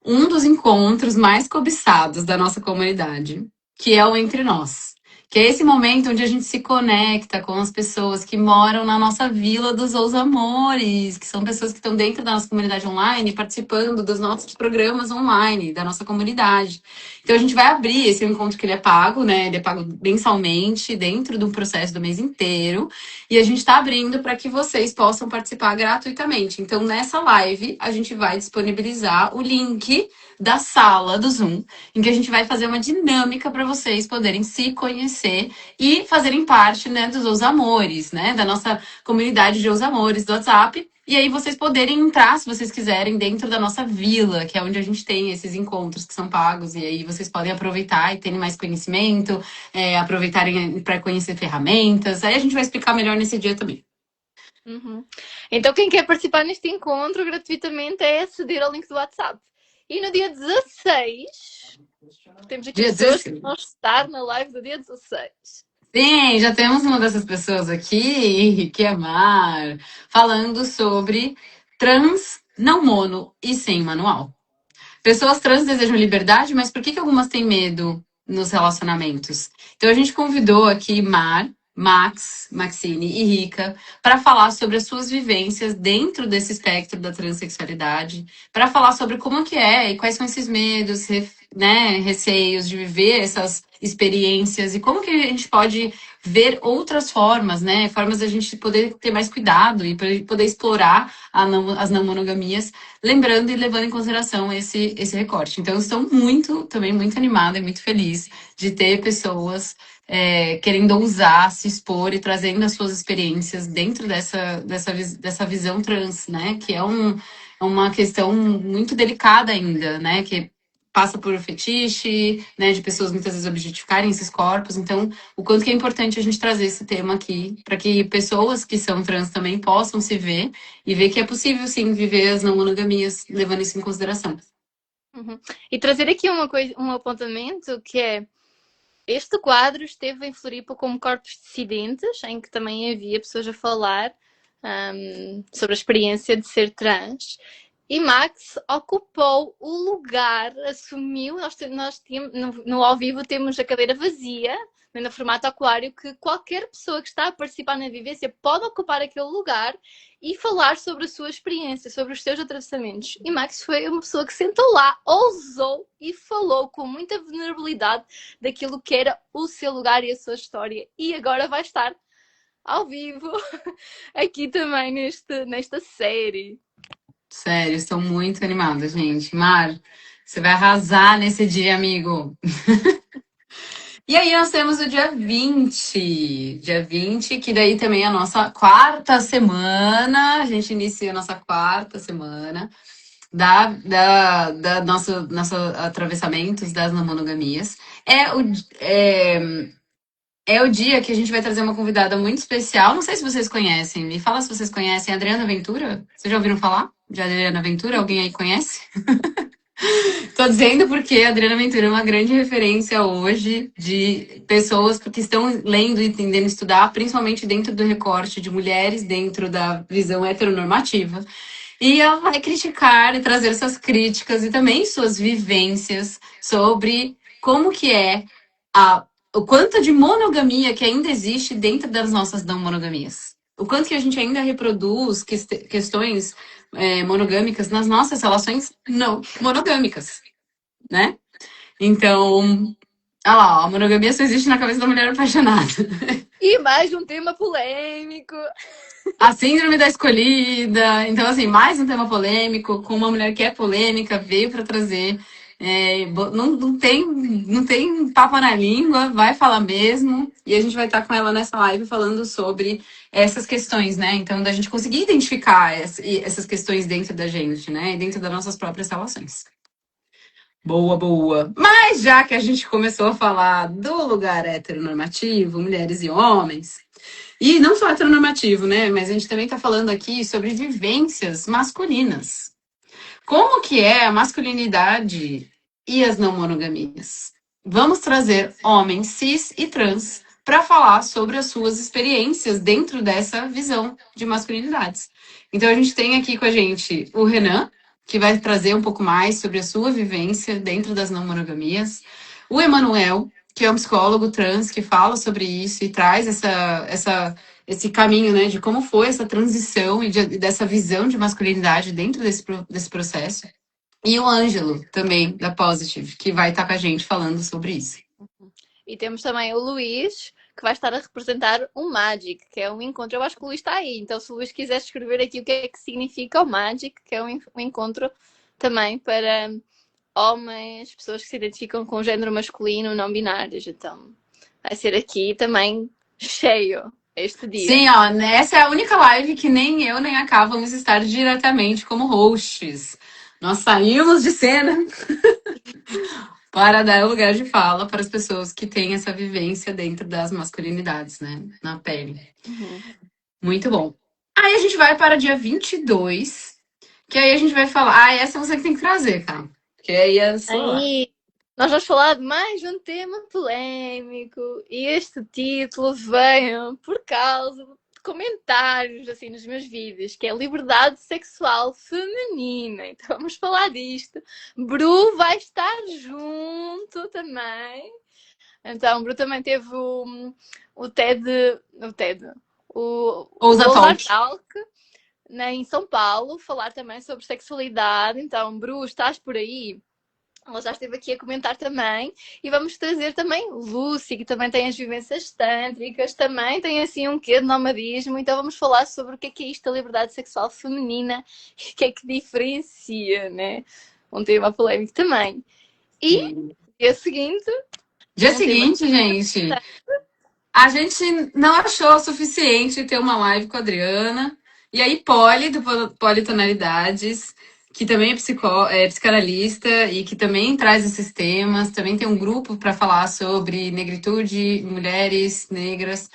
um dos encontros mais cobiçados da nossa comunidade, que é o Entre Nós. Que é esse momento onde a gente se conecta com as pessoas que moram na nossa Vila dos Ousamores, que são pessoas que estão dentro da nossa comunidade online, participando dos nossos programas online, da nossa comunidade. Então a gente vai abrir esse encontro que ele é pago, né? Ele é pago mensalmente, dentro do processo do mês inteiro. E a gente está abrindo para que vocês possam participar gratuitamente. Então, nessa live, a gente vai disponibilizar o link da sala do Zoom, em que a gente vai fazer uma dinâmica para vocês poderem se conhecer conhecer e fazerem parte, né, dos Os Amores, né, da nossa comunidade de Os Amores do WhatsApp. E aí vocês poderem entrar, se vocês quiserem, dentro da nossa vila, que é onde a gente tem esses encontros que são pagos. E aí vocês podem aproveitar e terem mais conhecimento, aproveitarem para conhecer ferramentas. Aí a gente vai explicar melhor nesse dia também. Uhum. Então, quem quer participar neste encontro gratuitamente é aceder ao link do WhatsApp. E no dia 16, temos aqui Dia pessoas 16. que vão estar na live do dia 16. Sim, já temos uma dessas pessoas aqui, que é a Mar, falando sobre trans não mono e sem manual. Pessoas trans desejam liberdade, mas por que algumas têm medo nos relacionamentos? Então a gente convidou aqui Mar, Max, Maxine e Rica para falar sobre as suas vivências dentro desse espectro da transexualidade, para falar sobre como que é e quais são esses medos, né, receios de viver essas experiências e como que a gente pode ver outras formas, né, formas da gente poder ter mais cuidado e poder explorar as não monogamias, lembrando e levando em consideração esse recorte. Então, eu estou também muito animada e muito feliz de ter pessoas querendo ousar, se expor e trazendo as suas experiências dentro dessa visão trans, né? Que é uma questão muito delicada ainda, né? Que passa por fetiche, né? De pessoas muitas vezes objetificarem esses corpos. Então, o quanto que é importante a gente trazer esse tema aqui, para que pessoas que são trans também possam se ver e ver que é possível, sim, viver as não monogamias, levando isso em consideração. Uhum. E trazer aqui uma coisa, um apontamento que é este quadro esteve em Floripa como Corpos Dissidentes, em que também havia pessoas a falar sobre a experiência de ser trans. E Max ocupou o lugar, assumiu. Nós tínhamos, no ao vivo temos a cadeira vazia, no formato aquário, que qualquer pessoa que está a participar na vivência pode ocupar aquele lugar e falar sobre a sua experiência, sobre os seus atravessamentos. E Max foi uma pessoa que sentou lá, ousou e falou com muita vulnerabilidade daquilo que era o seu lugar e a sua história. E agora vai estar ao vivo aqui também nesta série. Sério, estou muito animada, gente. Mar, você vai arrasar nesse dia, amigo. E aí nós temos o dia 20. Dia 20, que daí também é a nossa quarta semana. A gente inicia a nossa quarta semana da nosso atravessamentos das não monogamias. É, é o dia que a gente vai trazer uma convidada muito especial. Não sei se vocês conhecem. Me fala se vocês conhecem a Adriana Ventura. Vocês já ouviram falar de Adriana Ventura? Alguém aí conhece? Tô dizendo porque a Adriana Ventura é uma grande referência hoje de pessoas que estão lendo, entendendo, estudar, principalmente dentro do recorte de mulheres, dentro da visão heteronormativa. E ela vai criticar e trazer essas críticas e também suas vivências sobre como que é o quanto de monogamia que ainda existe dentro das nossas não monogamias. O quanto que a gente ainda reproduz questões monogâmicas nas nossas relações não monogâmicas, né? Então, olha lá, ó, a monogamia só existe na cabeça da mulher apaixonada. E mais um tema polêmico. A síndrome da escolhida. Então, assim, mais um tema polêmico, com uma mulher que é polêmica, veio para trazer. Não tem papo na língua, vai falar mesmo. E a gente vai estar com ela nessa live falando sobre essas questões, né? Então, da gente conseguir identificar essas questões dentro da gente, né? Dentro das nossas próprias relações. Boa, boa. Mas já que a gente começou a falar do lugar heteronormativo, mulheres e homens, e não só heteronormativo, né? Mas a gente também está falando aqui sobre vivências masculinas. Como que é a masculinidade e as não monogamias? Vamos trazer homens cis e trans para falar sobre as suas experiências dentro dessa visão de masculinidades. Então a gente tem aqui com a gente o Renan, que vai trazer um pouco mais sobre a sua vivência dentro das não monogamias. O Emanuel, que é um psicólogo trans que fala sobre isso e traz esse caminho, né, de como foi essa transição e dessa visão de masculinidade dentro desse processo. E o Ângelo, também, da Positive, que vai estar com a gente falando sobre isso. E temos também o Luís, que vai estar a representar o Magic, que é um encontro. Eu acho que o Luís está aí, então se o Luís quiser escrever aqui o que é que significa o Magic, que é um encontro também para homens, pessoas que se identificam com o género masculino, não binários. Então, vai ser aqui também cheio este dia. Sim, ó, essa é a única live que nem eu nem a Ká vamos estar diretamente como hosts. Nós saímos de cena para dar lugar de fala para as pessoas que têm essa vivência dentro das masculinidades, né? Na pele. Uhum. Muito bom. Aí a gente vai para dia 22, que aí a gente vai falar. Ah, essa você que tem que trazer, tá? Que aí é a sua. Aí, nós vamos falar de mais um tema polémico e este título veio por causa de comentários assim nos meus vídeos, que é liberdade sexual feminina. Então vamos falar disto. Bru vai estar junto também. Então, Bru também teve o TED, o Ousa Ousar Talk. Talk, né, em São Paulo, falar também sobre sexualidade. Então, Bru, estás por aí? Ela já esteve aqui a comentar também. E vamos trazer também Lucy, que também tem as vivências tântricas, também tem assim um quê de nomadismo. Então vamos falar sobre o que é isto da liberdade sexual feminina e o que é que diferencia, né? Um tema polémico também. E dia seguinte, Dia um tema seguinte, gente, a gente não achou suficiente ter uma live com a Adriana. E aí, Polly, do Politonalidades, que também é psicanalista e que também traz esses temas, também tem um grupo para falar sobre negritude, mulheres negras.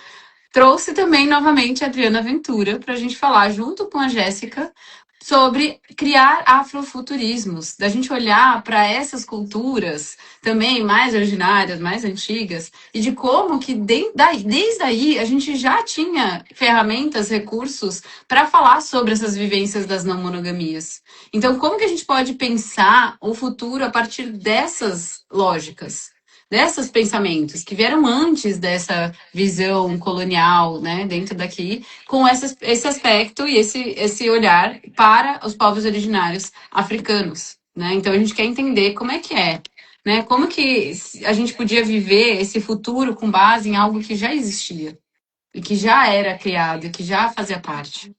Trouxe também novamente a Adriana Ventura para a gente falar, junto com a Jéssica, sobre criar afrofuturismos, da gente olhar para essas culturas também mais originárias, mais antigas, e de como que desde aí a gente já tinha ferramentas, recursos para falar sobre essas vivências das não monogamias. Então, como que a gente pode pensar o futuro a partir dessas lógicas? Desses pensamentos que vieram antes dessa visão colonial, né, dentro daqui, com esse aspecto e esse olhar para os povos originários africanos, né? Então a gente quer entender como é, né? Como que a gente podia viver esse futuro com base em algo que já existia e que já era criado e que já fazia parte.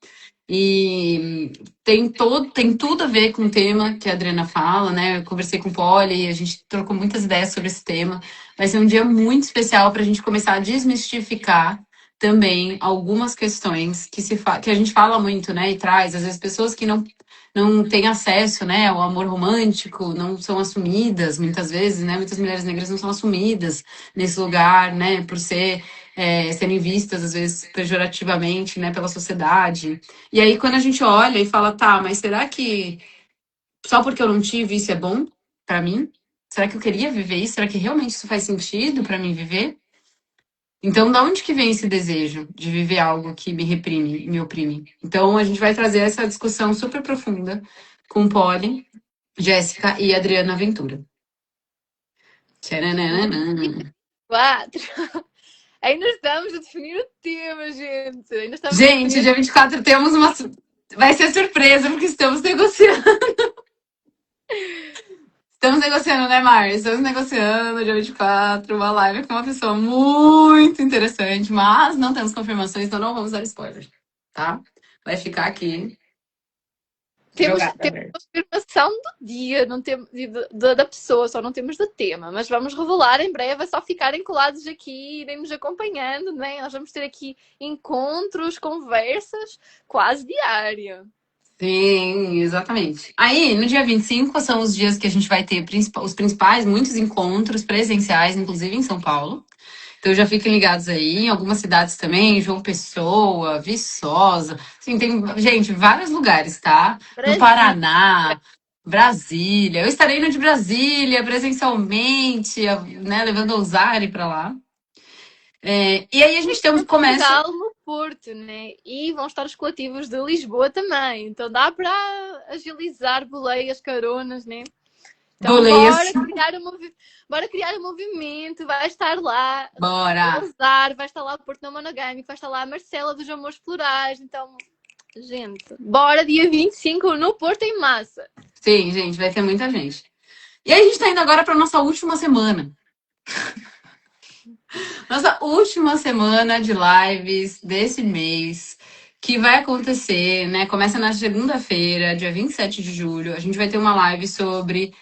E tem tudo a ver com o tema que a Adriana fala, né? Eu conversei com o Poli, a gente trocou muitas ideias sobre esse tema. Vai ser um dia muito especial para a gente começar a desmistificar também algumas questões que a gente fala muito, né? E traz, às vezes, pessoas que não têm acesso, né, ao amor romântico, não são assumidas, muitas vezes, né? Muitas mulheres negras não são assumidas nesse lugar, né? Por serem vistas, às vezes, pejorativamente, né, pela sociedade. E aí, quando a gente olha e fala, tá, mas será que só porque eu não tive isso é bom para mim? Será que eu queria viver isso? Será que realmente isso faz sentido para mim viver? Então, da onde que vem esse desejo de viver algo que me reprime, me oprime? Então, a gente vai trazer essa discussão super profunda com Polly, Jéssica e Adriana Ventura. Tcharanana. 4. Ainda estamos a definir o tema, gente. Ainda estamos a Gente, definir. dia 24 temos uma. Vai ser surpresa, porque estamos negociando. Estamos negociando, né, Mar? Estamos negociando dia 24, uma live com uma pessoa muito interessante, mas não temos confirmações, então não vamos dar spoiler, tá? Vai ficar aqui Temos jogado aberto. confirmação do dia, não temos, da pessoa, só não temos do tema. Mas vamos revelar em breve, é só ficarem colados aqui, irem nos acompanhando, né? Nós vamos ter aqui encontros, conversas quase diário. Sim, exatamente. Aí, no dia 25, são os dias que a gente vai ter os principais, muitos encontros presenciais, inclusive em São Paulo. Então já fiquem ligados aí, em algumas cidades também, João Pessoa, Viçosa, assim, tem, gente, vários lugares, tá? No Brasil. Paraná, Brasília. Eu estarei no de Brasília presencialmente, né, levando a Ousari para lá. E aí a gente começa. Portugal no Porto, né? E vão estar os coletivos de Lisboa também. Então dá para agilizar boleias, caronas, né? Então Boleias. bora criar um movimento, vai estar lá Bora! o Azar, vai estar lá o Porto Não Monogâmico, vai estar lá a Marcela dos Amores Plurais. Então, gente, bora dia 25 no Porto em massa. Sim, gente, vai ter muita gente. E aí a gente tá indo agora para nossa última semana. Nossa última semana de lives desse mês, que vai acontecer, né? Começa na segunda-feira, dia 27 de julho. A gente vai ter uma live sobre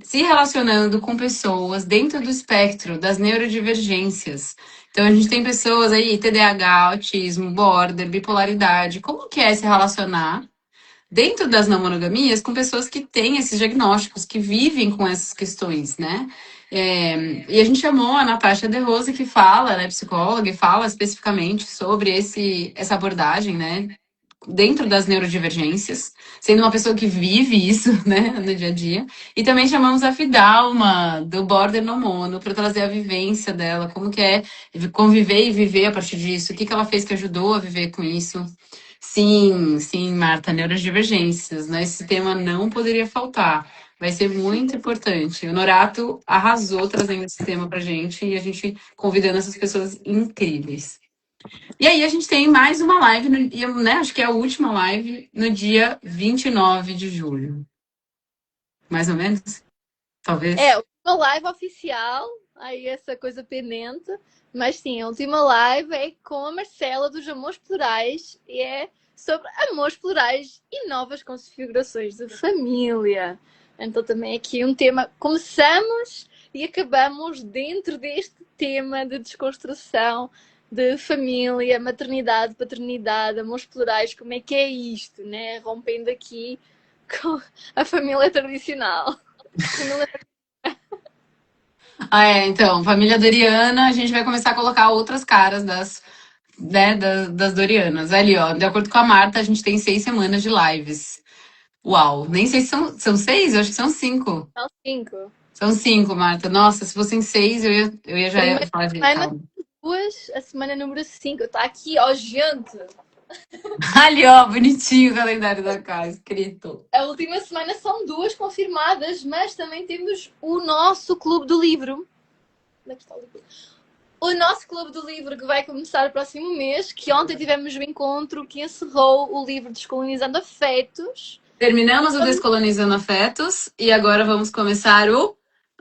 se relacionando com pessoas dentro do espectro das neurodivergências. Então a gente tem pessoas aí, TDAH, autismo, border, bipolaridade. Como que é se relacionar dentro das não monogamias com pessoas que têm esses diagnósticos, que vivem com essas questões, né? E a gente chamou a Natasha De Rose, que fala, né, psicóloga, e fala especificamente sobre essa abordagem, né, dentro das neurodivergências, sendo uma pessoa que vive isso, né, no dia a dia. E também chamamos a Fidalma, do Border No Mono, para trazer a vivência dela, como que é conviver e viver a partir disso, o que que ela fez que ajudou a viver com isso. Sim, sim, Marta, neurodivergências, né? Esse tema não poderia faltar. Vai ser muito importante. O Norato arrasou trazendo esse tema pra gente e a gente convidando essas pessoas incríveis. E aí a gente tem mais uma live, né? Acho que é a última live no dia 29 de julho. Mais ou menos? Talvez. Uma live oficial, aí essa coisa pendente, mas sim, a última live é com a Marcela dos Amores Plurais e é sobre amores plurais e novas configurações de família. Então também aqui um tema, começamos e acabamos dentro deste tema de desconstrução de família, maternidade, paternidade, amores plurais, como é que é isto, né? Rompendo aqui com a família tradicional. Então, família Doriana, a gente vai começar a colocar outras caras das Dorianas. Ali, ó, de acordo com a Marta, a gente tem 6 semanas de lives. Uau, nem sei se são 6, eu acho que são 5. São 5. São 5, Marta. Nossa, se fossem 6, eu ia já Primeira falar de semana, calma. 2, a semana número 5. Está aqui, ó, gente. Ali, ó, bonitinho o calendário da casa, escrito. A última semana são 2 confirmadas, mas também temos o nosso Clube do Livro. Onde é que está o livro? O nosso Clube do Livro que vai começar o próximo mês, que ontem tivemos o encontro que encerrou o livro Descolonizando Afetos. Terminamos o Descolonizando Afetos e agora vamos começar o...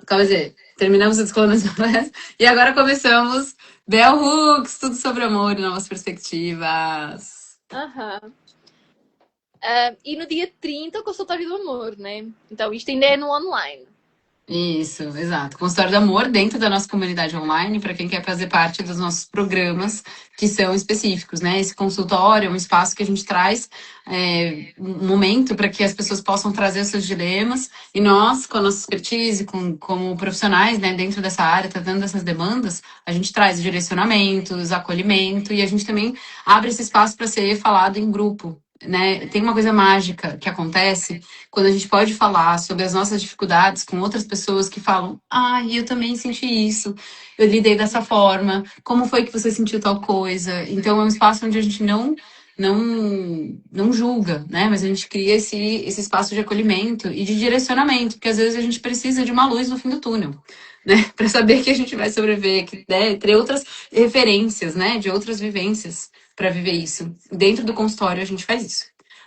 Quer dizer, terminamos o Descolonizando Afetos e agora começamos Bell Hooks, tudo sobre amor e novas perspectivas. E no dia 30 o consultório do amor, né? Então isto ainda é no online. Isso, exato. Consultório do amor dentro da nossa comunidade online, para quem quer fazer parte dos nossos programas que são específicos, né? Esse consultório é um espaço que a gente traz um momento para que as pessoas possam trazer os seus dilemas e nós, com a nossa expertise, como profissionais, né, dentro dessa área, tratando dessas demandas, a gente traz direcionamentos, acolhimento e a gente também abre esse espaço para ser falado em grupo. Né? Tem uma coisa mágica que acontece quando a gente pode falar sobre as nossas dificuldades com outras pessoas que falam, eu também senti isso, eu lidei dessa forma, como foi que você sentiu tal coisa? Então é um espaço onde a gente não julga, né? Mas a gente cria esse espaço de acolhimento e de direcionamento, porque às vezes a gente precisa de uma luz no fim do túnel, né? Para saber que a gente vai sobreviver, ter outras referências, né? De outras vivências para viver isso. Dentro do consultório a gente faz isso.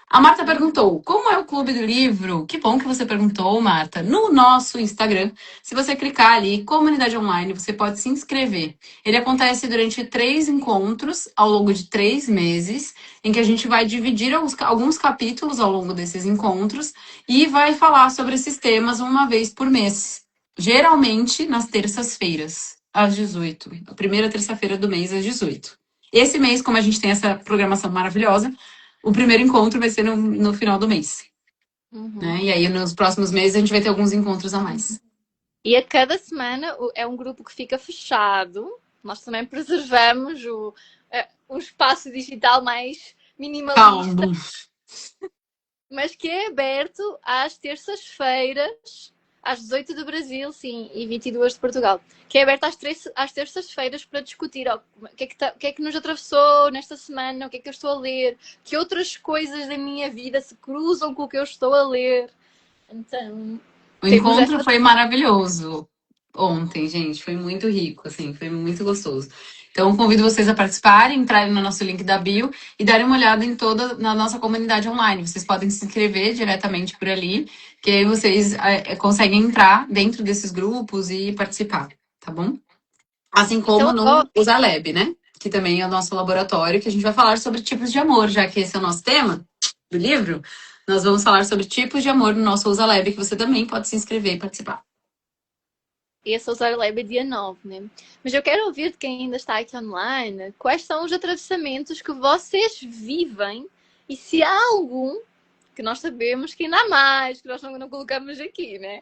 A Marta perguntou, como é o Clube do Livro? Que bom que você perguntou, Marta. No nosso Instagram, se você clicar ali, Comunidade Online, você pode se inscrever. Ele acontece durante 3 encontros, ao longo de 3 meses, em que a gente vai dividir alguns capítulos ao longo desses encontros e vai falar sobre esses temas uma vez por mês. Geralmente nas terças-feiras, às 18. A primeira terça-feira do mês, às 18. Esse mês, como a gente tem essa programação maravilhosa, o primeiro encontro vai ser no final do mês. Né? E aí, nos próximos meses, a gente vai ter alguns encontros a mais. E a cada semana é um grupo que fica fechado. Nós também preservamos o espaço digital mais minimalista. Calma. Mas que é aberto às terças-feiras, às 18 do Brasil, sim, e 22 de Portugal. Que é aberto às terças-feiras para discutir o que é que nos atravessou nesta semana, o que é que eu estou a ler, que outras coisas da minha vida se cruzam com o que eu estou a ler. Então, o encontro foi maravilhoso ontem, gente. Foi muito rico, assim, foi muito gostoso. Então, convido vocês a participarem, entrarem no nosso link da bio e darem uma olhada na nossa comunidade online. Vocês podem se inscrever diretamente por ali, que aí vocês conseguem entrar dentro desses grupos e participar, tá bom? Assim como no Usaleb, né? que também é o nosso laboratório, que a gente vai falar sobre tipos de amor, já que esse é o nosso tema do livro. Nós vamos falar sobre tipos de amor no nosso Ousa Lab, que você também pode se inscrever e participar. Esse Ousa Lab é dia 9, né? Mas eu quero ouvir de quem ainda está aqui online quais são os atravessamentos que vocês vivem e se há algum, que nós sabemos que ainda há mais, que nós não colocamos aqui, né?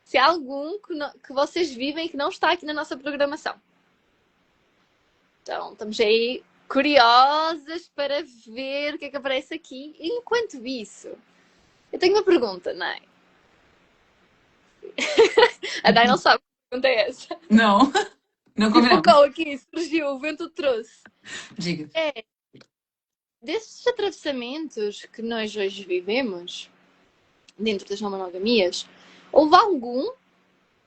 Se há algum que vocês vivem e que não está aqui na nossa programação. Então, estamos aí curiosas para ver o que é que aparece aqui. E enquanto isso, eu tenho uma pergunta, Nai. A Nai não sabe que pergunta é essa. Não, não combinamos. Focou aqui, surgiu, o vento trouxe. Diga. Desses atravessamentos que nós hoje vivemos, dentro das não monogamias, houve algum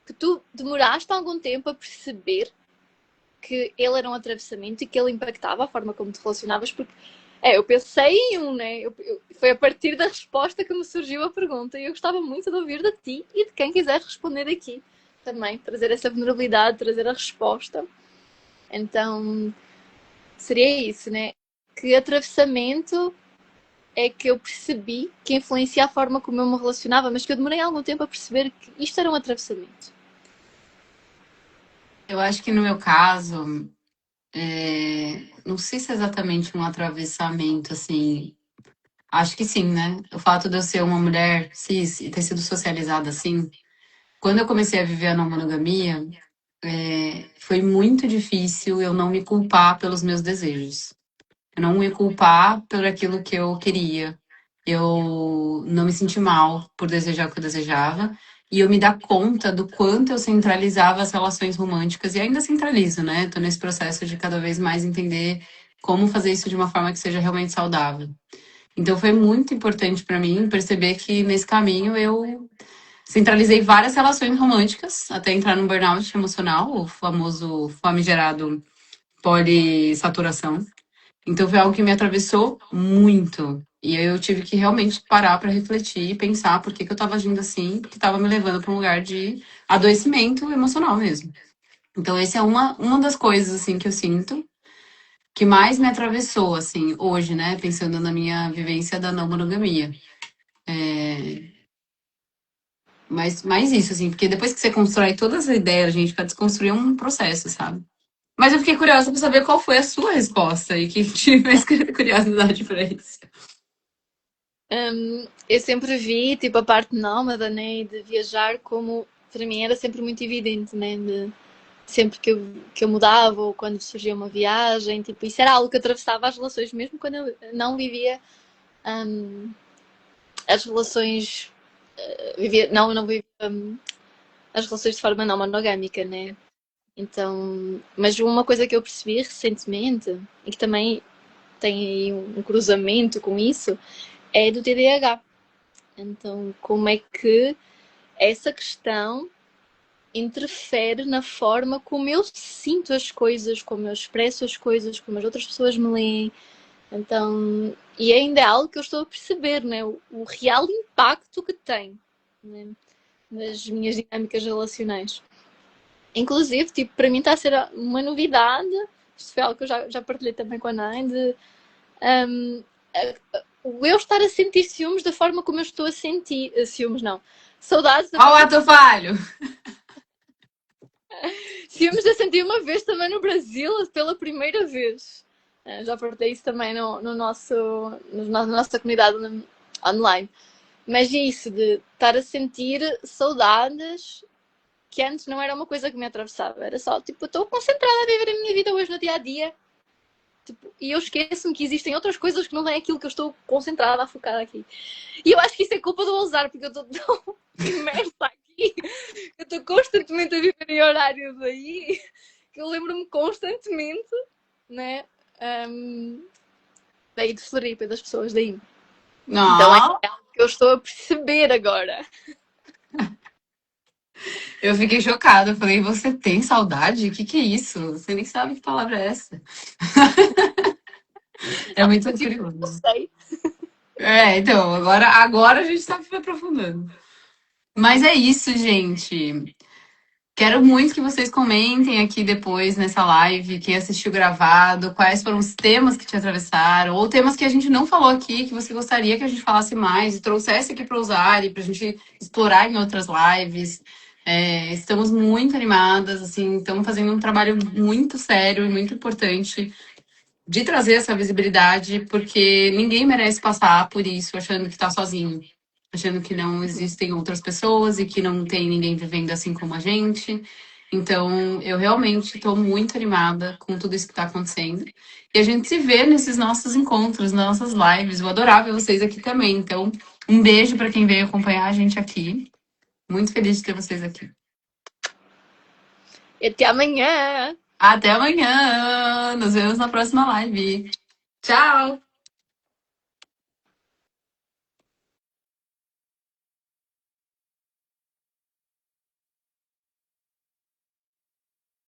que tu demoraste algum tempo a perceber que ele era um atravessamento e que ele impactava a forma como te relacionavas? Porque eu pensei em um, né? Foi a partir da resposta que me surgiu a pergunta e eu gostava muito de ouvir de ti e de quem quiser responder aqui também, trazer essa vulnerabilidade, trazer a resposta. Então, seria isso, né? Que atravessamento é que eu percebi que influencia a forma como eu me relacionava, mas que eu demorei algum tempo a perceber que isto era um atravessamento. Eu acho que no meu caso, não sei se é exatamente um atravessamento, assim. Acho que sim, né? O fato de eu ser uma mulher cis e ter sido socializada assim, quando eu comecei a viver a não monogamia, foi muito difícil eu não me culpar pelos meus desejos. Eu não me culpar por aquilo que eu queria. Eu não me senti mal por desejar o que eu desejava. E eu me dar conta do quanto eu centralizava as relações românticas. E ainda centralizo, né? Tô nesse processo de cada vez mais entender como fazer isso de uma forma que seja realmente saudável. Então foi muito importante para mim perceber que nesse caminho eu centralizei várias relações românticas até entrar no burnout emocional, o famoso famigerado polissaturação. Então foi algo que me atravessou muito. E aí eu tive que realmente parar para refletir e pensar por que eu estava agindo assim, porque estava me levando para um lugar de adoecimento emocional mesmo. Então essa é uma das coisas assim que eu sinto que mais me atravessou assim hoje, né, pensando na minha vivência da não monogamia. Mas isso, assim, porque depois que você constrói todas as ideias, gente, para desconstruir um processo, sabe? Mas eu fiquei curiosa para saber qual foi a sua resposta e que tive mais curiosidade para isso. Eu sempre vi, tipo, a parte nómada, né, de viajar como, para mim, era sempre muito evidente, né, sempre que eu mudava ou quando surgia uma viagem, tipo, isso era algo que atravessava as relações, mesmo quando eu não vivia as relações, eu não vivia as relações de forma não monogâmica, né, então, mas uma coisa que eu percebi recentemente, e que também tem aí um cruzamento com isso, é do TDAH. Então, como é que essa questão interfere na forma como eu sinto as coisas, como eu expresso as coisas, como as outras pessoas me leem. Então, e ainda é algo que eu estou a perceber, né? O real impacto que tem, né? Nas minhas dinâmicas relacionais. Inclusive, tipo, para mim está a ser uma novidade, isto foi algo que eu já partilhei também com a Nai, de o eu estar a sentir ciúmes da forma como eu estou a sentir. Ciúmes não. Saudades da Olha o forma. ato falho! Ciúmes eu senti uma vez também no Brasil, pela primeira vez. Já partilhei isso também na nossa comunidade online. Mas isso de estar a sentir saudades que antes não era uma coisa que me atravessava. Era só, tipo, eu estou concentrada a viver a minha vida hoje no dia a dia. Tipo, e eu esqueço-me que existem outras coisas que não é aquilo que eu estou concentrada a focar aqui. E eu acho que isso é culpa do ousar, porque eu estou tão imersa aqui, eu estou constantemente a viver em horários aí, que eu lembro-me constantemente, né? Daí de Floripa, das pessoas daí. Não. Então é algo que eu estou a perceber agora. Eu fiquei chocada. Eu falei, você tem saudade? O que é isso? Você nem sabe que palavra é essa. É muito curioso. Não sei. Então, agora a gente tá aprofundando. Mas é isso, gente. Quero muito que vocês comentem aqui depois nessa live, quem assistiu gravado, quais foram os temas que te atravessaram, ou temas que a gente não falou aqui, que você gostaria que a gente falasse mais e trouxesse aqui para usar e para a gente explorar em outras lives. Estamos muito animadas, assim, estamos fazendo um trabalho muito sério e muito importante de trazer essa visibilidade, porque ninguém merece passar por isso achando que está sozinho, achando que não existem outras pessoas e que não tem ninguém vivendo assim como a gente. Então, eu realmente estou muito animada com tudo isso que está acontecendo. E a gente se vê nesses nossos encontros, nas nossas lives. Vou adorar ver vocês aqui também. Então, um beijo para quem veio acompanhar a gente aqui. Muito feliz de ter vocês aqui. E até amanhã! Até amanhã! Nos vemos na próxima live. Tchau!